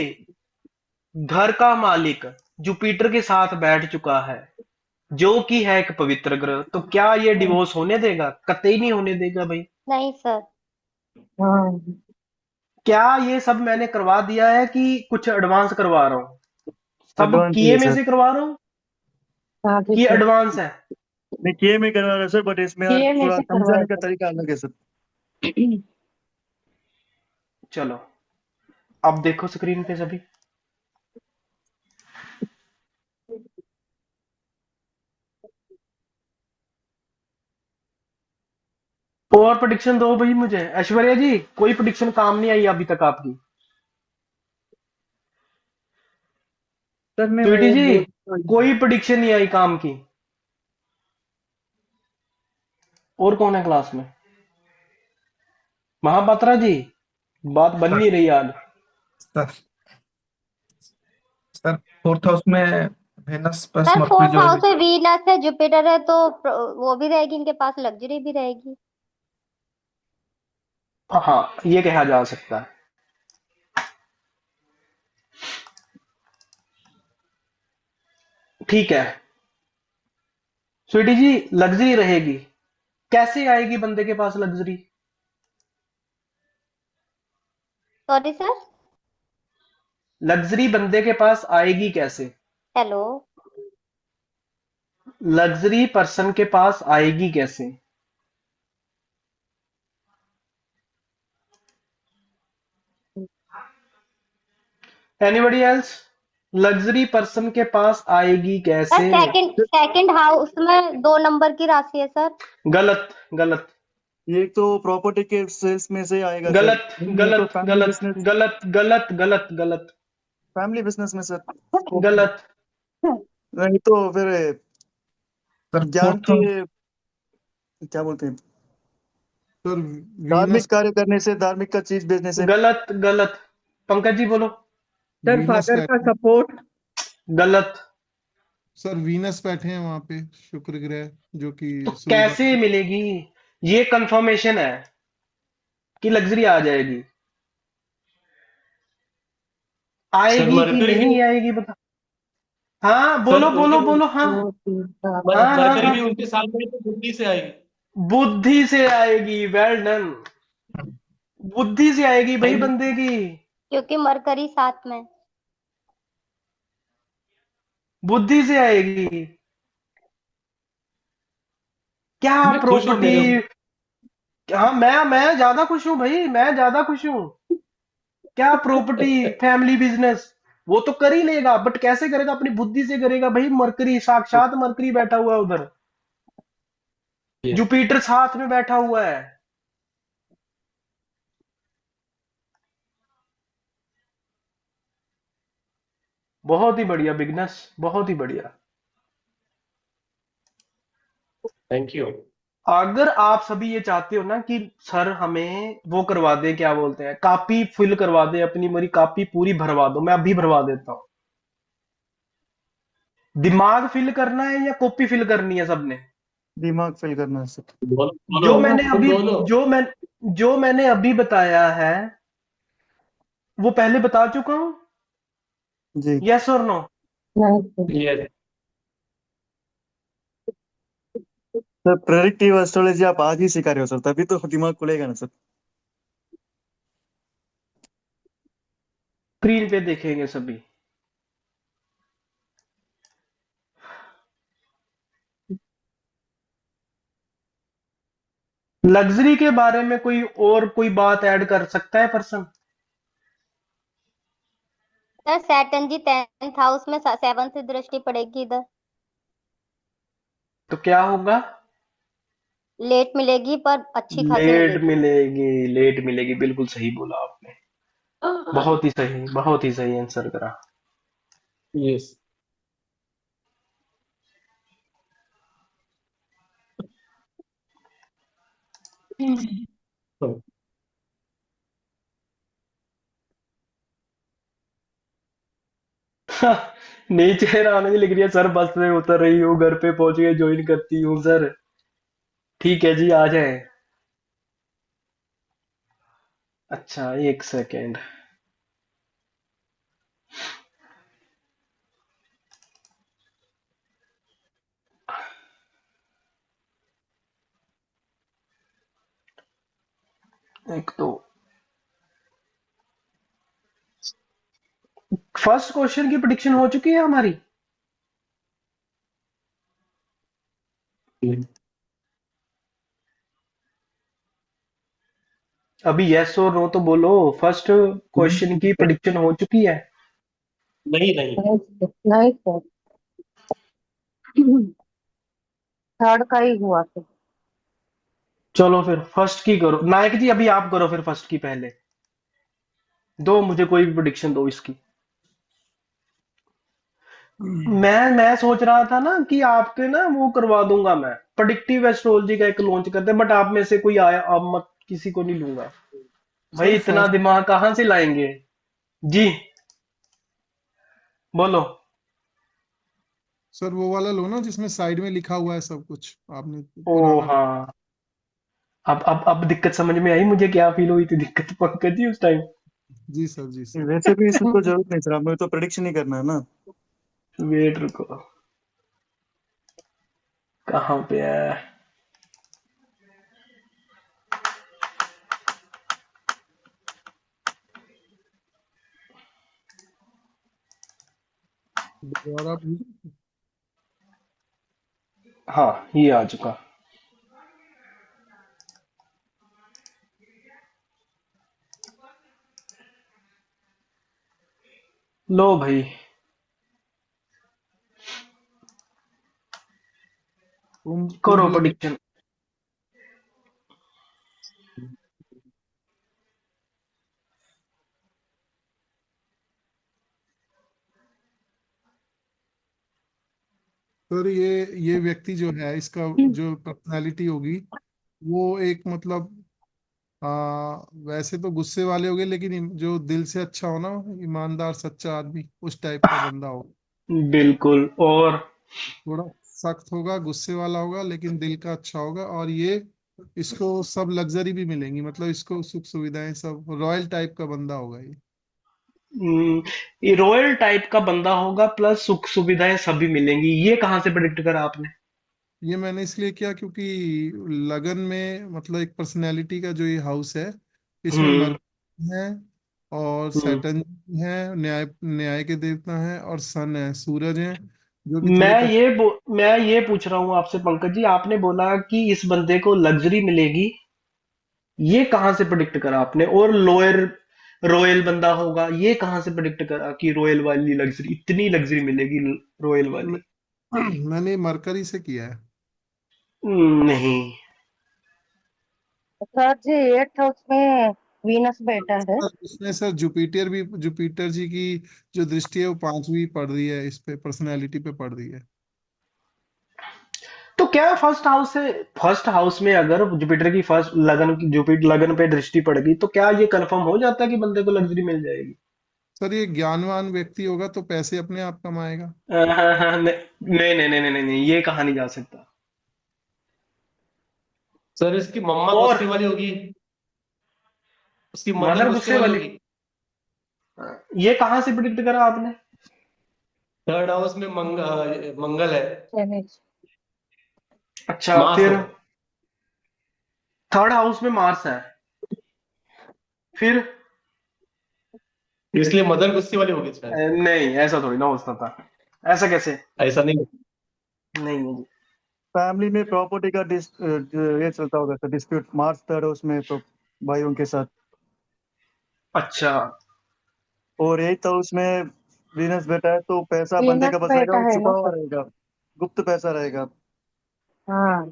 घर का मालिक जुपिटर के साथ बैठ चुका है, जो कि है एक पवित्र ग्रह, तो क्या ये डिवोर्स होने देगा? कतई नहीं होने देगा भाई। नहीं सर। हाँ। क्या ये सब मैंने करवा दिया है कि कुछ एडवांस करवा रहा हूँ? सब एडवांस ही किए है में सर। से करवा रहा हूँ हाँ जी कि सर। एडवांस है? नहीं, किए में करवा रहा है सर, बट इसमें यार ये में थोड़ा से करवाया समझाने का सर। तरीका अलग है सर। चलो, अब देखो स्क्रीन पे सभी। और प्रिडिक्शन दो भाई मुझे, ऐश्वर्या जी कोई प्रिडिक्शन काम नहीं आई अभी तक आपकी। सर मैं स्वीटी वो जी बोल कोई प्रिडिक्शन नहीं आई काम की। और कौन है क्लास में? महापात्रा जी बात बन नहीं रही आज। सर सर फोर्थ हाउस में Venus plus sir Mercury fourth जो है। हाउस में वीनस है, जुपिटर है, तो वो भी रहेगी इनके पास, लग्जरी भी रहेगी। हाँ ये कहा जा सकता है। ठीक है स्वीटी जी, लग्जरी रहेगी। कैसे आएगी बंदे के पास लग्जरी? Sorry sir. लग्जरी बंदे के पास आएगी कैसे? हेलो। लग्जरी पर्सन के पास आएगी कैसे? Anybody else? लग्जरी पर्सन के पास आएगी सर कैसे? सेकंड हाउस में 2 नंबर की राशि है सर। गलत गलत ये तो प्रॉपर्टी के सेल्स में से आएगा सर, गलत नहीं तो गलत फैमिली गलत बिजनेस, गलत गलत गलत गलत फैमिली बिजनेस में सर। गलत। नहीं तो फिर सर ज्ञान फोर्थ के हाउस क्या बोलते हैं, सर धार्मिक वीनस कार्य करने से, धार्मिक का चीज बेचने से। गलत गलत। पंकज जी बोलो। सर वीनस फादर का बैठे सपोर्ट। गलत। सर वीनस बैठे हैं वहां पे, शुक्र ग्रह, जो कि तो सुविधा। कैसे मिलेगी? ये कंफर्मेशन है कि लग्जरी आ जाएगी। सर आएगी कि मरकरी भी, नहीं आएगी बता। हाँ सर बोलो उनके बोलो बोलो हाँ। हाँ हाँ मरकरी हाँ। भी उनके साथ में तो बुद्धि से आएगी। बुद्धि से आएगी, वेल डन। बुद्धि से आएगी भाई थैंक यू। बंदे की। क्योंकि मरकरी साथ में। बुद्धि से आएगी। क्या मैं खुश हूँ प्रॉपर्टी? मेरे। हाँ मैं ज्यादा खुश हूँ भाई, मैं ज्यादा खुश हूँ। क्या प्रॉपर्टी, फैमिली बिजनेस, वो तो कर ही लेगा, बट कैसे करेगा? अपनी बुद्धि से करेगा भाई। मरकरी, साक्षात मरकरी बैठा हुआ है उधर। Yes. जुपिटर साथ में बैठा हुआ है। बहुत ही बढ़िया बिजनेस, बहुत ही बढ़िया। Thank you. अगर आप सभी ये चाहते हो ना कि सर हमें वो करवा दे, क्या बोलते हैं, कॉपी फिल करवा दे अपनी, मेरी कॉपी पूरी भरवा दो, मैं अभी भरवा देता हूँ। दिमाग फिल करना है या कॉपी फिल करनी है सबने? दिमाग फिल करना है सर। दोनों जो दोनों मैंने अभी दोनों। जो मैं जो मैंने अभी बताया है वो पहले बता चुका हूं। जी यस और no? Yes sir, predictive astrology आप आज ही सिखा रहे हो सर, तभी तो दिमाग खुलेगा ना सर। स्क्रीन पे देखेंगे सभी। लग्जरी के बारे में कोई और कोई बात ऐड कर सकता है पर्सन? सर सैटर्न जी 10th हाउस में 7 से दृष्टि पड़ेगी इधर। तो क्या होगा? लेट मिलेगी पर अच्छी खासी लेट मिलेगी। मिलेगी, लेट मिलेगी, बिल्कुल सही बोला आपने। बहुत ही सही, बहुत ही सही आंसर करा। यस। नीचे आने लिख रही है सर, बस से उतर रही हूँ, घर पे पहुंच गए, ज्वाइन करती हूँ सर। ठीक है जी, आ जाए। अच्छा एक सेकेंड। एक तो फर्स्ट क्वेश्चन की प्रिडिक्शन हो चुकी है हमारी। अभी यस और नो तो बोलो। फर्स्ट क्वेश्चन की प्रिडिक्शन हो चुकी है। नहीं नहीं। नहीं सर, थर्ड का ही हुआ था। चलो फिर फर्स्ट की करो नायक जी, अभी आप करो फिर फर्स्ट की पहले। दो मुझे कोई भी प्रिडिक्शन दो इसकी। मैं सोच रहा था ना कि आपके ना वो करवा दूंगा, मैं प्रिडिक्टिव एस्ट्रोलॉजी का एक लॉन्च करते, बट आप में से कोई आया, अब मत किसी को नहीं लूंगा। भाई सर इतना फर्स्ट दिमाग कहाँ से लाएंगे? जी बोलो। सर वो वाला लो ना जिसमें साइड में लिखा हुआ है सब कुछ, आपने ओ पुराना हाँ, अब दिक्कत समझ में आई मुझे, क्या फील हुई थी दिक्कत पंकज जी उस टाइम। जी सर, जी सर। वैसे भी इसमें तो जरूरत नहीं सर, हमें तो प्रेडिक्शन ही करना है ना। वेट रुको, कहाँ पे है? दोबारा हाँ ये आ चुका। लो भाई, करो कुंभ लग्न। प्रोडिक्शन। सर ये व्यक्ति जो है, इसका जो पर्सनालिटी होगी वो एक मतलब वैसे तो गुस्से वाले होंगे, लेकिन जो दिल से अच्छा हो ना, ईमानदार सच्चा आदमी, उस टाइप का बंदा हो। बिल्कुल। और थोड़ा सख्त होगा, गुस्से वाला होगा, लेकिन दिल का अच्छा होगा। और ये इसको सब लग्जरी भी मिलेंगी, मतलब इसको सुख सुविधाएं सब, रॉयल टाइप का बंदा होगा ये। ये रॉयल टाइप का बंदा होगा, प्लस सुख सुविधाएं सभी मिलेंगी, ये कहाँ से प्रेडिक्ट करा आपने? ये मैंने इसलिए किया क्योंकि लगन में मतलब एक पर्सनैलिटी का जो ये हाउस है, इसमें हम्म। मरकरी है और हम्म। सैटर्न है, न्याय न्याय के देवता है, और सन है, सूरज है, जो कि थोड़े मैं ये पूछ रहा हूँ आपसे पंकज जी, आपने बोला कि इस बंदे को लग्जरी मिलेगी, ये कहाँ से प्रिडिक्ट करा आपने? और लोअर रॉयल बंदा होगा, ये कहाँ से प्रिडिक्ट करा कि रॉयल वाली लग्जरी, इतनी लग्जरी मिलेगी रॉयल वाली? मैंने मरकरी से किया है। नहीं। सर जी 8th हाउस में वीनस बैठा है। इसमें सर जुपिटर जी की जो दृष्टि है वो पांचवी पड़ रही है, इस पे पर्सनैलिटी पे पड़ रही है। तो क्या फर्स्ट हाउस में अगर जुपिटर की फर्स्ट लगन की जुपिटर लगन पे दृष्टि पड़ गई, तो क्या ये कंफर्म हो जाता है कि बंदे को लग्जरी मिल जाएगी? सर ये ज्ञानवान व्यक्ति होगा तो पैसे अपने आप कमाएगा। हाँ हाँ, नहीं नहीं नहीं नहीं नहीं नहीं, ये कहा नहीं जा सकता। सर इसकी मम्मा और गुस्से वाली होगी, उसकी मदर मदर गुस्से गुस्से वाली वाली, होगी। ये कहाँ से प्रिडिक्ट करा आपने? थर्ड हाउस में मंगल है, अच्छा मास है। फिर थर्ड हाउस में मार्स है, फिर इसलिए मदर गुस्से वाली होगी शायद। नहीं, ऐसा थोड़ी ना हो सकता था, ऐसा कैसे? ऐसा नहीं। नहीं नहीं जी। फैमिली में प्रॉपर्टी का ये चलता होगा सर, डिस्प्यूट, मार्च थर्ड उसमें भाइयों के साथ। अच्छा। और एट्थ हाउस में वीनस बैठा है तो पैसा बंदे वीनस का बस रहेगा, बैठा वो है छुपा ना हुआ सर। रहेगा, गुप्त पैसा रहेगा। हाँ।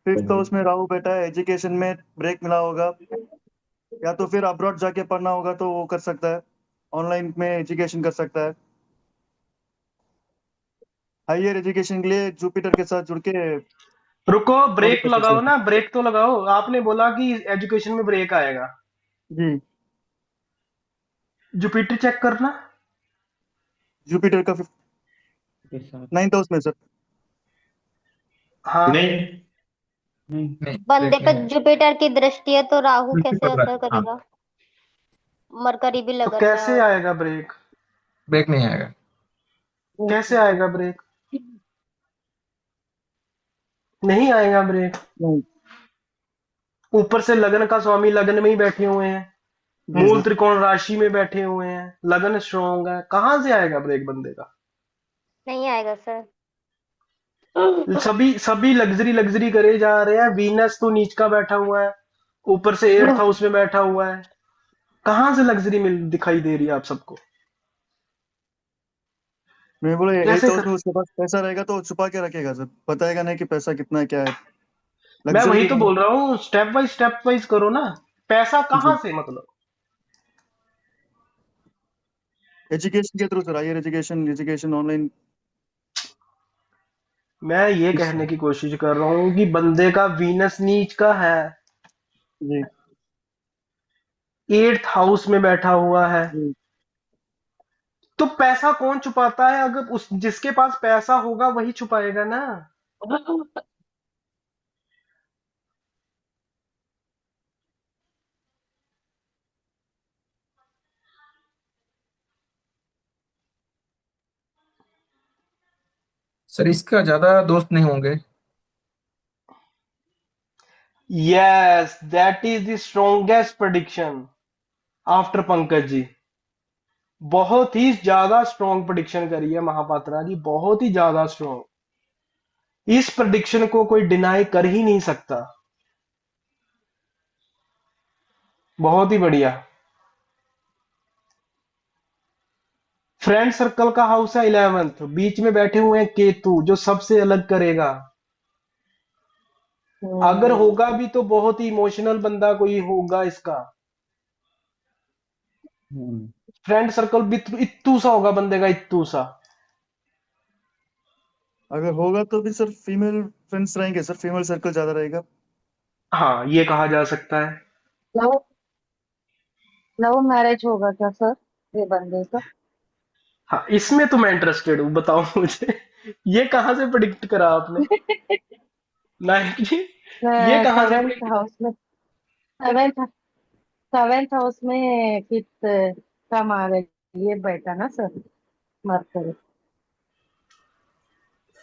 फिफ्थ हाउस में राहु बैठा है, एजुकेशन में ब्रेक मिला होगा, या तो फिर अब्रॉड जाके पढ़ना होगा तो वो कर सकता है, ऑनलाइन में एजुकेशन कर सकता है। हायर एजुकेशन के लिए जुपिटर के साथ जुड़ के रुको, और ब्रेक कर सकते लगाओ हैं। ना, ब्रेक तो लगाओ, आपने बोला कि एजुकेशन में ब्रेक आएगा। जी, जुपिटर चेक करना। जुपिटर का नाइन्थ हाउस में सर। हाँ। नहीं, नहीं, बंदे ब्रेक पे नहीं है। जुपिटर की दृष्टि है तो राहु उल्टी कैसे पड़ रहा असर है, हाँ। करेगा? मरकरी भी तो लगन में कैसे और आएगा ब्रेक? ब्रेक नहीं आएगा। कैसे आएगा ब्रेक? नहीं आएगा ब्रेक। नहीं। ऊपर से लगन का स्वामी लगन में ही बैठे हुए हैं, जी मूल सर। त्रिकोण राशि में बैठे हुए हैं, लगन स्ट्रॉन्ग है, कहां से आएगा ब्रेक बंदे का? नहीं आएगा सर। सभी सभी लग्जरी लग्जरी करे जा रहे हैं, वीनस तो नीच का बैठा हुआ है, ऊपर से एट्थ हाउस में बैठा हुआ है, कहां से लग्जरी मिल दिखाई दे रही है आप सबको? मैं बोले एट्थ कैसे हाउस कर? में उसके पास पैसा रहेगा तो वो छुपा के रखेगा सर, बताएगा नहीं कि पैसा कितना है क्या है। मैं वही लग्जरी तो बोल रहा हूँ, स्टेप वाइज करो ना। पैसा जी कहाँ से मतलब? एजुकेशन के through sir, higher education, education online. मैं ये कहने की कोशिश कर रहा हूँ कि बंदे का वीनस नीच का है, जी 8th हाउस में बैठा हुआ है। जी। तो पैसा कौन छुपाता है? अगर उस जिसके पास पैसा होगा वही छुपाएगा ना। सर इसका ज्यादा दोस्त नहीं होंगे। Yes, that is the strongest prediction after Pankaj ji. बहुत ही ज्यादा स्ट्रॉन्ग प्रेडिक्शन करी है महापात्रा जी, बहुत ही ज्यादा स्ट्रॉन्ग। इस प्रेडिक्शन को कोई डिनाई कर ही नहीं सकता। बहुत ही बढ़िया। फ्रेंड सर्कल का हाउस है 11th, बीच में बैठे हुए हैं केतु, जो सबसे अलग करेगा। अगर होगा भी तो बहुत ही इमोशनल बंदा कोई होगा इसका। हम्म। फ्रेंड सर्कल भी इत्तू सा होगा बंदे का, इत्तू सा। अगर होगा तो भी सर फीमेल फ्रेंड्स रहेंगे सर, फीमेल सर्कल ज्यादा रहेगा। हाँ, ये कहा जा सकता है। लव लव मैरिज होगा क्या सर ये बंदे का? हाँ, इसमें तो मैं इंटरेस्टेड हूँ, बताओ मुझे। ये कहाँ से प्रिडिक्ट करा आपने? नायक जी, ये कहाँ से सेवेंथ प्रिडिक्ट? हाउस में, सेवेंथ सेवेंथ हाउस में फिफ्थ का मारे ये बैठा ना सर, मरकरी।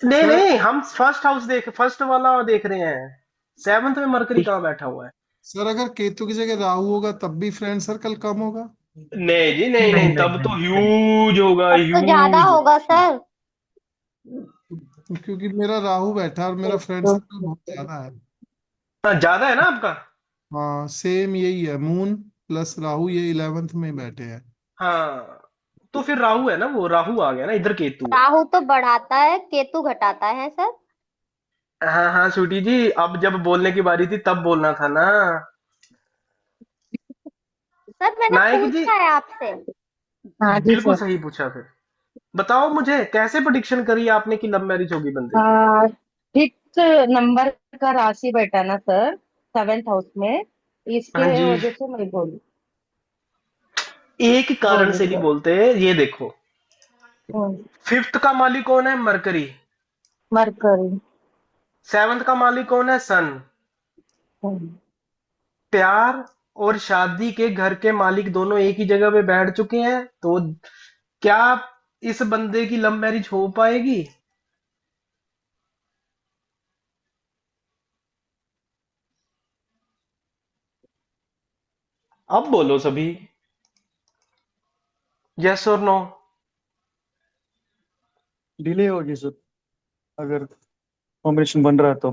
नहीं सर नहीं, हम फर्स्ट वाला देख रहे हैं। 7th में मरकरी कहाँ बैठा हुआ है? सर अगर केतु की जगह राहु होगा तब भी फ्रेंड सर्कल कम होगा। नहीं जी, नहीं नहीं नहीं, नहीं तब तो नहीं नहीं। ह्यूज होगा, तब तो ज्यादा ह्यूज। होगा सर। क्योंकि मेरा राहु बैठा है और मेरा फ्रेंड तो सर्कल बहुत ज्यादा है। हाँ, ज्यादा है ना आपका। हाँ सेम यही है, मून प्लस राहु ये 11th में बैठे हैं। हाँ, तो फिर राहु है ना, वो राहु आ गया ना, इधर केतु है। राहु तो बढ़ाता है, केतु घटाता है सर। हाँ हाँ स्वीटी जी, अब जब बोलने की बारी थी तब बोलना था ना। सर मैंने नायक जी, पूछा है आपसे। हाँ जी बिल्कुल सर। सही पूछा। फिर बताओ मुझे, कैसे प्रेडिक्शन करी आपने कि लव मैरिज होगी बंदे की? फिफ्थ नंबर का राशि बैठा ना सर, सेवेंथ हाउस में, हाँ इसके जी, वजह से मैं बोली एक कारण बोली से नहीं सर। बोलते। ये देखो, हम्म, 5th का मालिक कौन है? मरकरी। मरकरी। 7th का मालिक कौन है? सन। हम्म, प्यार और शादी के घर के मालिक दोनों एक ही जगह पे बैठ चुके हैं, तो क्या इस बंदे की लव मैरिज हो पाएगी? अब बोलो सभी, यस और नो। डिले होगी सर, अगर कॉम्बिनेशन बन रहा है तो।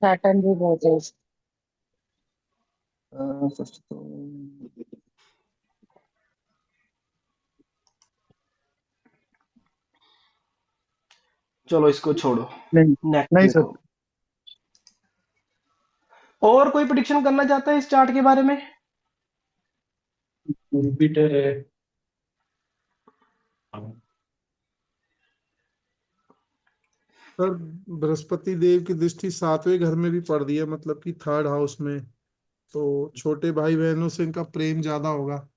सैटर्न भी बहुत है। फर्स्ट तो चलो इसको छोड़ो, नहीं, नेक्स्ट नहीं सर। देखो। और कोई प्रिडिक्शन करना चाहता है इस चार्ट के बारे में? जुपिटर है। हाँ, सर बृहस्पति देव की दृष्टि 7वें घर में भी पड़ रही है, मतलब कि 3rd हाउस में। तो छोटे भाई बहनों से इनका प्रेम ज्यादा होगा।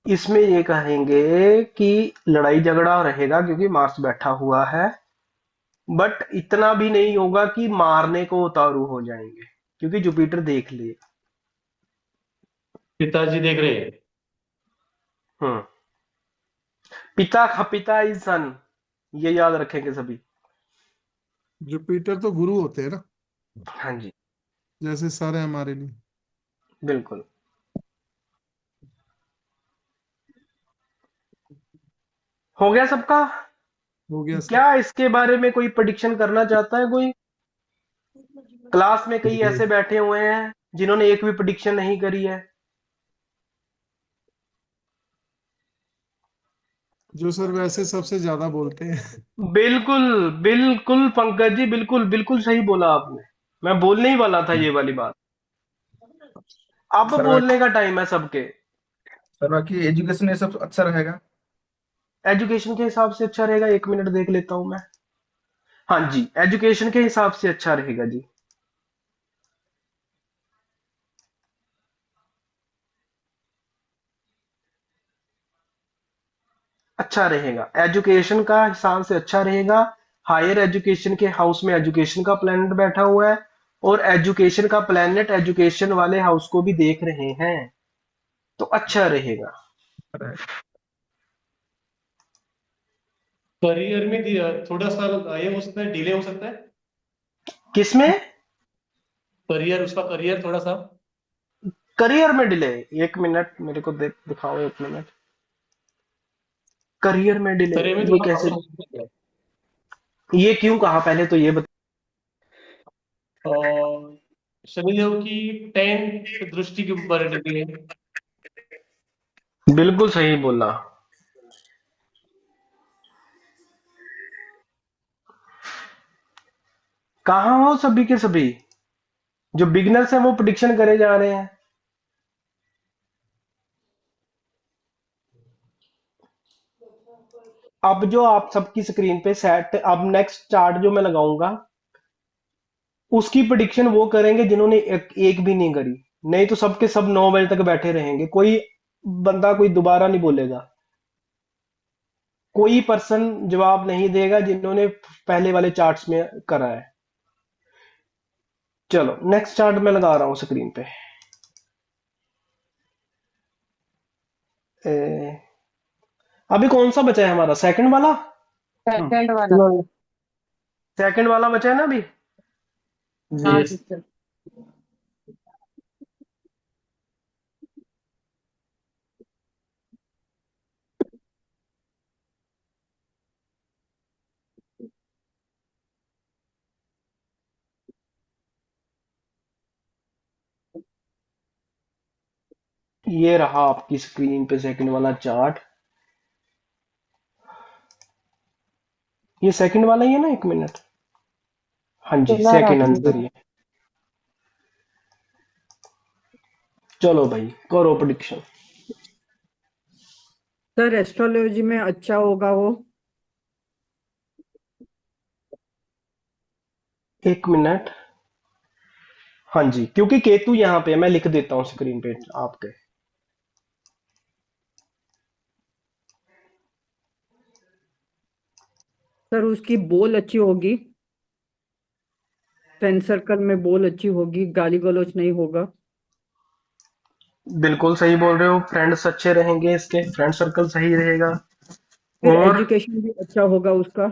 इसमें ये कहेंगे कि लड़ाई झगड़ा रहेगा क्योंकि मार्स बैठा हुआ है, बट इतना भी नहीं होगा कि मारने को उतारू हो जाएंगे, क्योंकि जुपिटर देख लिए। पिताजी देख रहे हैं। हम्म। पिता का पिता इज सन, ये याद रखेंगे सभी। जुपिटर तो गुरु होते हैं ना, हाँ जी, जैसे सारे हमारे लिए। बिल्कुल। हो गया सबका? हो गया सर। क्या इसके बारे में कोई प्रेडिक्शन करना चाहता है कोई? क्लास में कई ऐसे बैठे हुए हैं जिन्होंने एक भी प्रेडिक्शन नहीं करी है। जो सर वैसे सबसे ज्यादा बोलते हैं। बिल्कुल बिल्कुल पंकज जी, बिल्कुल बिल्कुल सही बोला आपने। मैं बोलने ही वाला था ये वाली बात। अब सर बोलने का टाइम है सबके। सर बाकी एजुकेशन ये सब अच्छा रहेगा। एजुकेशन के हिसाब से अच्छा रहेगा, 1 मिनट देख लेता हूं मैं। हाँ जी, एजुकेशन के हिसाब से अच्छा रहेगा जी। अच्छा रहेगा, एजुकेशन का हिसाब से अच्छा रहेगा। हायर एजुकेशन के हाउस में एजुकेशन का प्लैनेट बैठा हुआ है, और एजुकेशन का प्लैनेट एजुकेशन वाले हाउस को भी देख रहे हैं, तो अच्छा रहेगा। करियर में थोड़ा सा ये हो सकता है, डिले हो सकता है। किसमें? करियर, उसका करियर थोड़ा सा। करियर में डिले? 1 मिनट मेरे को दिखाओ, 1 मिनट। करियर में डिले? करियर में ये थोड़ा कैसे? प्रॉब्लम हो सकता है। ये क्यों कहा, पहले तो ये और शनिदेव की 10th दृष्टि के ऊपर डिले है। बिल्कुल सही बोला। कहाँ हो सभी के सभी? जो बिगनर्स हैं वो प्रिडिक्शन करे जा रहे हैं। अब जो आप सबकी स्क्रीन पे सेट, अब नेक्स्ट चार्ट जो मैं लगाऊंगा उसकी प्रिडिक्शन वो करेंगे जिन्होंने एक भी नहीं करी। नहीं तो सबके सब 9 बजे तक बैठे रहेंगे, कोई बंदा कोई दोबारा नहीं बोलेगा। कोई पर्सन जवाब नहीं देगा जिन्होंने पहले वाले चार्ट्स में करा है। चलो नेक्स्ट चार्ट मैं लगा रहा हूं स्क्रीन पे। ए, अभी कौन सा बचा है हमारा, सेकंड वाला? हाँ सेकंड वाला। सेकंड वाला बचा है ना अभी। जी। हाँ यस। जी सर। ये रहा आपकी स्क्रीन पे सेकंड वाला चार्ट। ये सेकंड वाला ही है ना, 1 मिनट। हाँ जी, सुना सेकंड रहा आंसर ये। चलो भाई करो प्रिडिक्शन। सर एस्ट्रोलॉजी में अच्छा होगा वो। 1 मिनट। हाँ जी, क्योंकि केतु यहाँ पे है, मैं लिख देता हूँ स्क्रीन पे आपके। सर उसकी बोल अच्छी होगी, फ्रेंड सर्कल में बोल अच्छी होगी, गाली गलौज नहीं होगा। बिल्कुल सही बोल रहे हो, फ्रेंड्स अच्छे रहेंगे, इसके फ्रेंड सर्कल सही रहेगा। फिर और एजुकेशन भी अच्छा होगा उसका।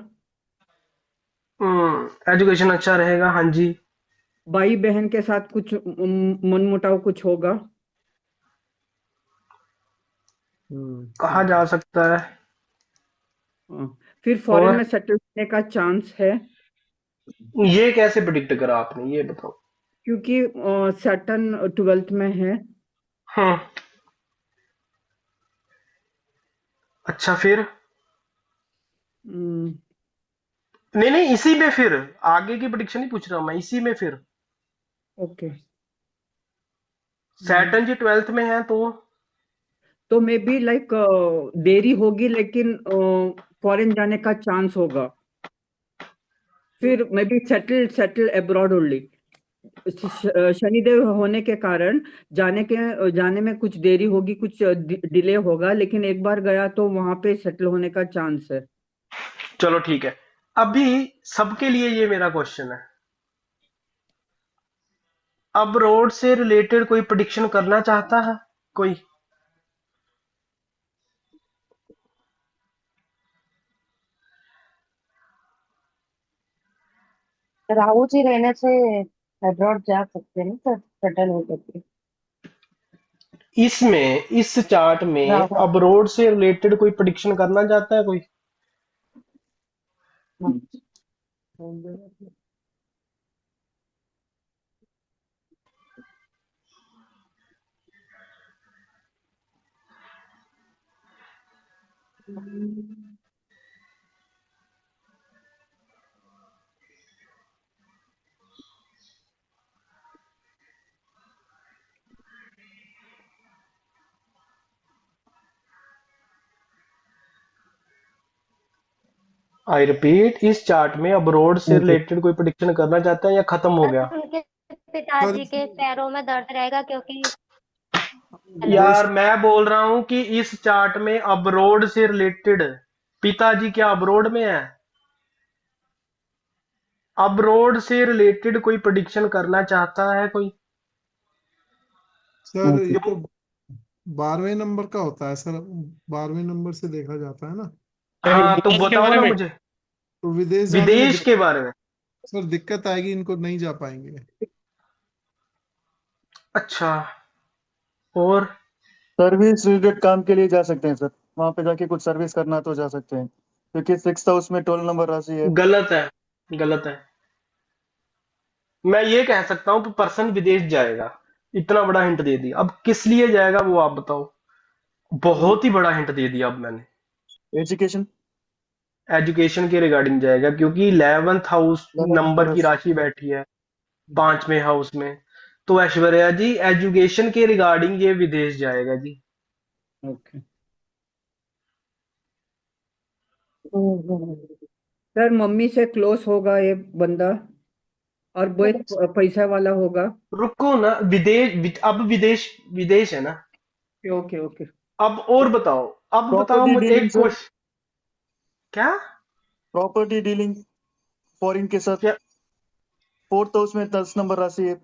एजुकेशन अच्छा रहेगा, हाँ जी। भाई बहन के साथ कुछ मनमुटाव कुछ होगा। कहा जा सकता है। हाँ, फिर फॉरेन और में सेटल होने का चांस है, ये कैसे प्रिडिक्ट करा आपने, ये बताओ। क्योंकि सैटर्न 12th में है। हम्म। अच्छा फिर? हम्म, नहीं नहीं, इसी में फिर आगे की प्रिडिक्शन नहीं पूछ रहा हूं मैं, इसी में फिर ओके। सैटर्न जी 12th में है तो। तो मे बी लाइक देरी होगी, लेकिन फॉरेन जाने का चांस होगा। फिर may be settle settle abroad only. Shanidev होने के कारण जाने में कुछ देरी होगी, कुछ डिले होगा, लेकिन एक बार गया तो वहां पे सेटल होने का चांस है। चलो ठीक है। अभी सबके लिए ये मेरा क्वेश्चन है, अब रोड से रिलेटेड कोई प्रिडिक्शन करना चाहता है कोई? राहु जी रहने से अब्रॉड जा सकते हैं सर, सेटल हो सकते हैं। इसमें इस चार्ट में राहु। अब रोड से रिलेटेड कोई प्रिडिक्शन करना चाहता है कोई? हाँ। आई रिपीट, इस चार्ट में अब्रोड से ओके रिलेटेड कोई प्रिडिक्शन करना चाहता है या खत्म हो गया? उनके सर पिताजी के पैरों में दर्द रहेगा क्योंकि हेलो विदेश यार मैं बोल रहा हूं कि इस चार्ट में अब्रोड से रिलेटेड, पिताजी क्या अब्रोड में है? अब्रोड से रिलेटेड कोई प्रिडिक्शन करना चाहता है कोई? सर ओके ये तो 12वें नंबर का होता है सर, 12वें नंबर से देखा जाता है ना। सर हाँ तो विदेश के बताओ बारे ना में। मुझे, तो विदेश जाने में विदेश के बारे में। सर दिक्कत आएगी, इनको नहीं जा पाएंगे। अच्छा, और? सर्विस रिलेटेड काम के लिए जा सकते हैं सर, वहां पे जाके कुछ सर्विस करना तो जा सकते हैं, क्योंकि 6th हाउस में 12 नंबर राशि है। गलत है, गलत है। मैं ये कह सकता हूँ कि पर्सन विदेश जाएगा, इतना बड़ा हिंट दे दिया। अब किस लिए जाएगा वो आप बताओ। बहुत ही बड़ा हिंट दे दिया अब मैंने। एजुकेशन, एजुकेशन के रिगार्डिंग जाएगा, क्योंकि 11th हाउस 11 नंबर नंबर की राशि बैठी है 5वें हाउस में। तो ऐश्वर्या जी, एजुकेशन के रिगार्डिंग ये विदेश जाएगा जी। ओके सर, मम्मी से क्लोज होगा ये बंदा और बहुत पैसा वाला होगा। रुको ना, अब विदेश, विदेश है ना। ओके ओके अब और बताओ, अब बताओ प्रॉपर्टी मुझे डीलिंग एक सर, क्वेश्चन। क्या? प्रॉपर्टी डीलिंग फॉरेन के साथ। क्या? 4th हाउस में 10 नंबर राशि है।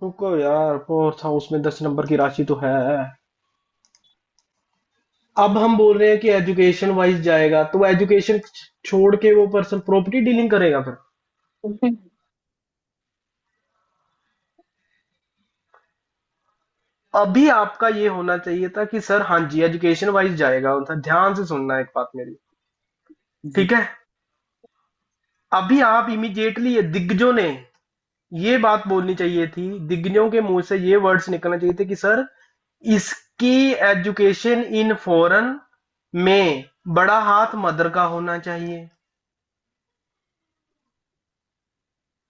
रुको यार, 4th हाउस में 10 नंबर की राशि तो है। अब हम बोल रहे हैं कि एजुकेशन वाइज जाएगा, तो एजुकेशन छोड़ के वो पर्सन प्रॉपर्टी डीलिंग करेगा फिर? अभी आपका ये होना चाहिए था कि सर हाँ जी एजुकेशन वाइज जाएगा, उनका ध्यान से सुनना एक बात मेरी, जी ठीक है? अभी आप इमीडिएटली दिग्गजों ने ये बात बोलनी चाहिए थी, दिग्गजों के मुंह से ये वर्ड्स निकलना चाहिए थे कि सर इसकी एजुकेशन इन फॉरेन में बड़ा हाथ मदर का होना चाहिए।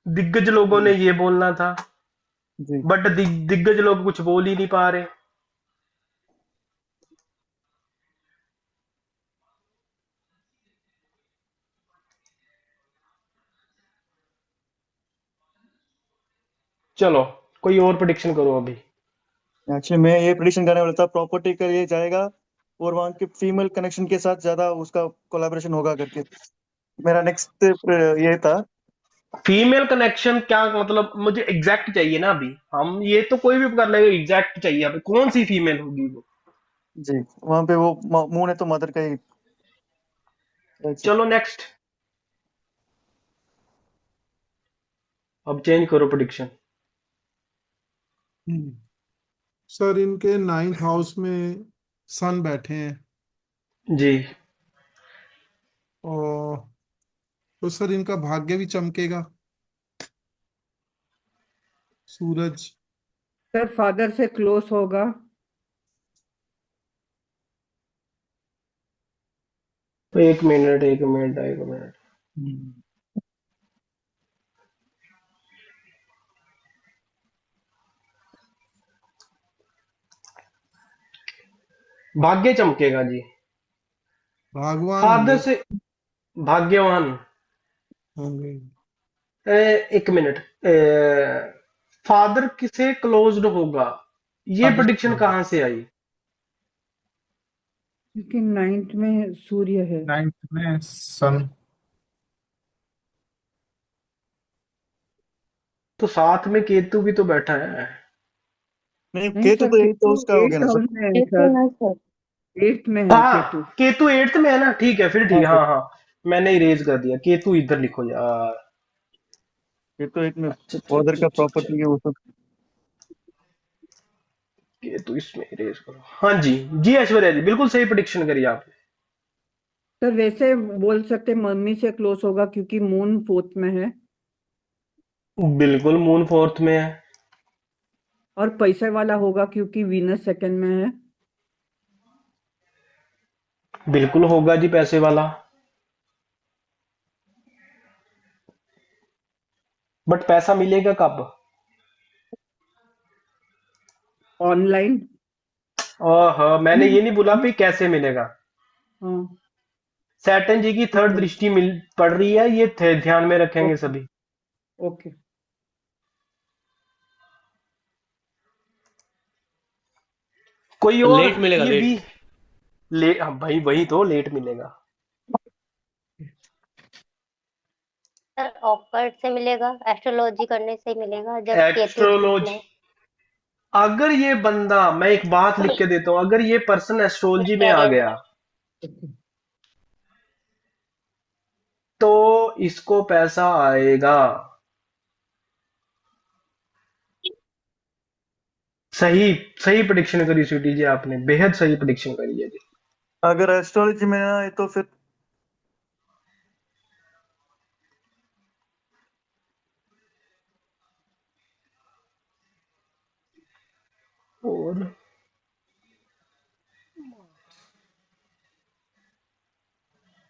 दिग्गज लोगों ने ये बोलना था, जी बट दिग्गज लोग कुछ बोल ही नहीं पा रहे। चलो कोई और प्रिडिक्शन करो अभी। एक्चुअली मैं ये प्रिडिक्शन करने वाला था, प्रॉपर्टी का ये जाएगा और वहाँ के फीमेल कनेक्शन के साथ ज्यादा उसका कोलैबोरेशन होगा करके मेरा नेक्स्ट ये था। फीमेल कनेक्शन क्या मतलब, मुझे एग्जैक्ट चाहिए ना अभी। हम ये तो कोई भी कर लेगा, एग्जैक्ट चाहिए अभी, कौन सी फीमेल होगी वो? जी वहाँ पे वो मून है तो मदर का ही। चलो नेक्स्ट, अब चेंज करो प्रिडिक्शन। सर इनके 9th हाउस में सन बैठे हैं, जी। और तो सर इनका भाग्य भी चमकेगा। सूरज। सर, फादर से क्लोज होगा। तो एक मिनट, एक मिनट, एक मिनट। भाग्य चमकेगा जी। भागवान फादर होंगे। से भाग्यवान। होंगे। एक मिनट, फादर किसे क्लोज्ड होगा, ये अभी प्रिडिक्शन कहाँ से आई? क्योंकि 9th में सूर्य है। 9th में सन। तो साथ में केतु भी तो बैठा है। नहीं, नहीं केतु सर, तो 8th केतु हाउस का हो गया 8th ना सर। हाउस में है सर। 8th में है हाँ, केतु। केतु 8th में है ना, ठीक है फिर, ठीक हाँ है, सर, हाँ हाँ। मैंने इरेज कर दिया, केतु इधर लिखो यार। केतु 8 में अच्छा अच्छा फादर अच्छा का अच्छा अच्छा, प्रॉपर्टी है वो सब। केतु इसमें इरेज करो। हाँ जी, जी ऐश्वर्या जी, बिल्कुल सही प्रिडिक्शन करी आपने। सर, वैसे बोल सकते मम्मी से क्लोज होगा क्योंकि मून 4th में है बिल्कुल, मून 4th में है। और पैसे वाला होगा क्योंकि वीनस 2nd में है। बिल्कुल होगा जी पैसे वाला। बट पैसा मिलेगा कब? ऑनलाइन। ओह, मैंने ये नहीं बोला भी कैसे मिलेगा। हाँ। सैटन जी की थर्ड ओके दृष्टि मिल पड़ रही है, ये ध्यान में रखेंगे ओके सभी। ओके। कोई और? लेट मिलेगा, ये भी लेट। ले, हाँ भाई वही तो लेट मिलेगा। सर ऑकल्ट से मिलेगा, एस्ट्रोलॉजी करने से मिलेगा जब केतु एस्ट्रोलॉजी। में। अगर ये बंदा, मैं एक बात लिख के देता हूं, अगर ये पर्सन एस्ट्रोलॉजी में आ कैरियर गया में। तो इसको पैसा आएगा। सही, सही प्रिडिक्शन करी स्वीटी जी, आपने बेहद सही प्रिडिक्शन करी है जी। अगर एस्ट्रोलॉजी में ना है तो फिर और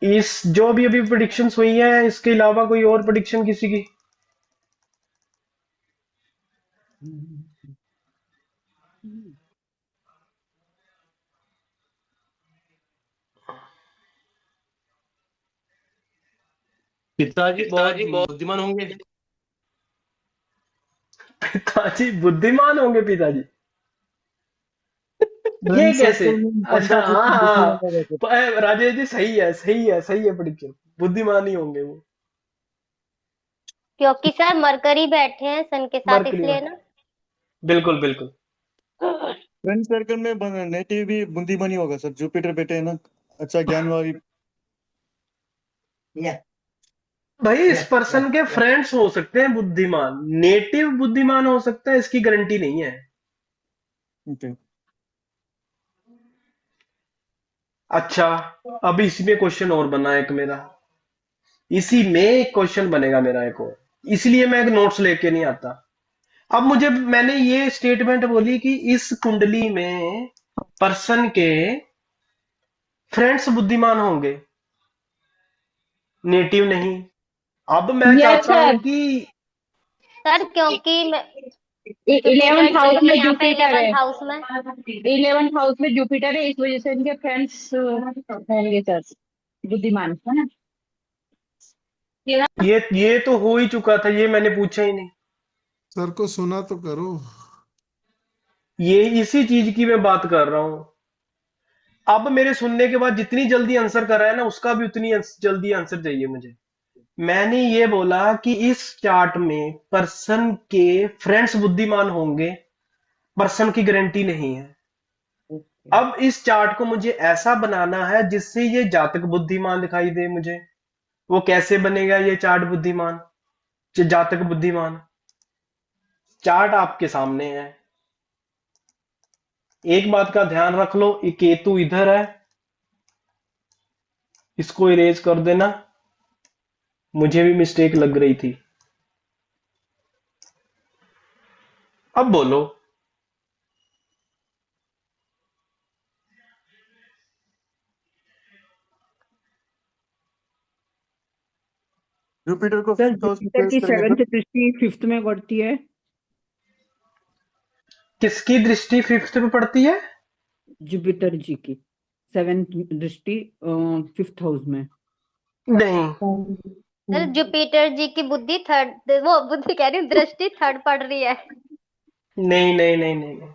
इस जो भी अभी प्रिडिक्शंस हुई हैं, इसके अलावा कोई और प्रिडिक्शन किसी की? पिताजी बहुत बुद्धिमान होंगे। पिताजी बुद्धिमान होंगे? पिताजी ये फ्रेंड कैसे? सर्कल में अच्छा, बंदा हाँ बुद्धिमान हाँ। होगा फिर। राजेश जी सही है, सही है, सही है प्रिडिक्शन। बुद्धिमान ही होंगे वो। क्योंकि सर मरकरी बैठे हैं सन के साथ, मरकरी में, इसलिए ना। बिल्कुल बिल्कुल। फ्रेंड सर्कल में नेटिव भी बुद्धिमान ही होगा सर, जुपिटर बेटे है ना, अच्छा ज्ञान वाली। भाई इस पर्सन के फ्रेंड्स हो सकते हैं बुद्धिमान, नेटिव बुद्धिमान हो सकता है, इसकी गारंटी नहीं है। ओके। अच्छा, अब इसमें क्वेश्चन और बना एक मेरा, इसी में एक क्वेश्चन बनेगा मेरा एक और, इसलिए मैं नोट्स लेके नहीं आता। अब मुझे, मैंने ये स्टेटमेंट बोली कि इस कुंडली में पर्सन के फ्रेंड्स बुद्धिमान होंगे, नेटिव नहीं। अब मैं यस चाहता हूं सर। कि सर क्योंकि जुपिटर 11th जो हाउस है में यहाँ पे जुपिटर 11th है। हाउस में। 11th हाउस में जुपिटर है, इस वजह से इनके फ्रेंड्स होंगे सर, बुद्धिमान है ना। ये तो हो ही चुका था, ये मैंने पूछा ही नहीं। सर को सुना तो करो। ये इसी चीज की मैं बात कर रहा हूं। अब मेरे सुनने के बाद जितनी जल्दी आंसर करा है ना, उसका भी उतनी जल्दी आंसर चाहिए मुझे। मैंने ये बोला कि इस चार्ट में पर्सन के फ्रेंड्स बुद्धिमान होंगे, पर्सन की गारंटी नहीं है। अब इस चार्ट को मुझे ऐसा बनाना है जिससे ये जातक बुद्धिमान दिखाई दे मुझे। वो कैसे बनेगा ये चार्ट बुद्धिमान, जातक बुद्धिमान? चार्ट आपके सामने है। एक बात का ध्यान रख लो, ये केतु इधर है, इसको इरेज कर देना। मुझे भी मिस्टेक लग रही थी। अब बोलो। जुपिटर को सर फिफ्थ हाउस में जुपिटर प्लेस की करेंगे सेवेंथ सर। दृष्टि फिफ्थ में पड़ती है। किसकी दृष्टि फिफ्थ में पड़ती है? जुपिटर जी की सेवेंथ दृष्टि फिफ्थ हाउस में। नहीं सर जुपिटर जी की बुद्धि थर्ड, वो बुद्धि कह रही हूँ, दृष्टि थर्ड पड़ रही है। नहीं नहीं नहीं नहीं नहीं।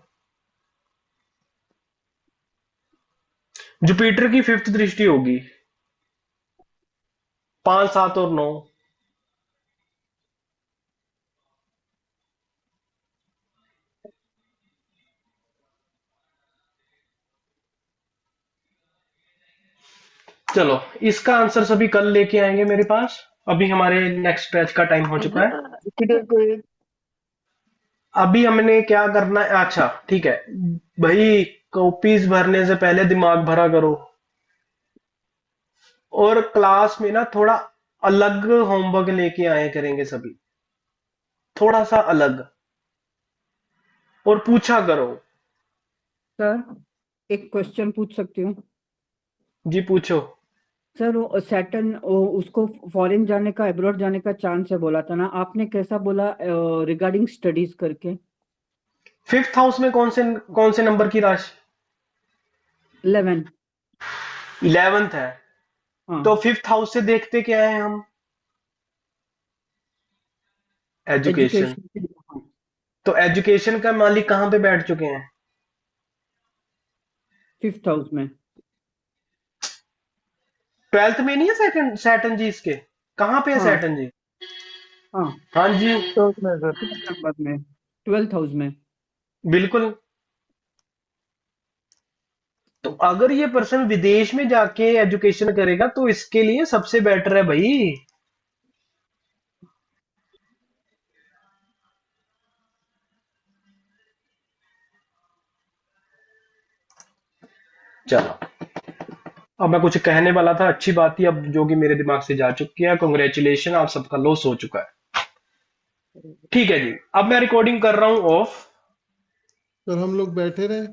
जुपिटर की फिफ्थ दृष्टि होगी 5, 7 और 9। चलो, इसका आंसर सभी कल लेके आएंगे मेरे पास। अभी हमारे नेक्स्ट बैच का टाइम हो चुका है। जुपिटर को एक अभी हमने क्या करना है? अच्छा ठीक है भाई, कॉपीज भरने से पहले दिमाग भरा करो। और क्लास में ना थोड़ा अलग होमवर्क लेके आए करेंगे सभी, थोड़ा सा अलग, और पूछा करो। सर एक क्वेश्चन पूछ सकती हूँ? जी पूछो। सर वो सैटर्न उसको फॉरेन जाने का, अब्रॉड जाने का चांस है बोला था ना आपने, कैसा बोला रिगार्डिंग स्टडीज करके? फिफ्थ हाउस में कौन से नंबर की राशि? 11। 11th है। हाँ, तो फिफ्थ हाउस से देखते क्या है हम? एजुकेशन। एजुकेशन। हाँ, तो एजुकेशन का मालिक कहाँ पे बैठ चुके हैं? 5th हाउस में। 12th में नहीं है सेकंड सैटर्न जी इसके? कहाँ पे है हाँ सैटर्न जी? हाँ, हाँ जी। तो उसमें सर 12th नंबर में, 12th हाउस में। बिल्कुल। तो अगर ये पर्सन विदेश में जाके एजुकेशन करेगा तो इसके लिए सबसे बेटर है भाई। चलो, अब मैं कुछ कहने वाला था, अच्छी बात थी, अब जो कि मेरे दिमाग से जा चुकी है। कॉन्ग्रेचुलेशन, आप सबका लॉस हो चुका है। ठीक है जी, अब मैं रिकॉर्डिंग कर रहा हूं ऑफ। सर हम लोग बैठे रहे।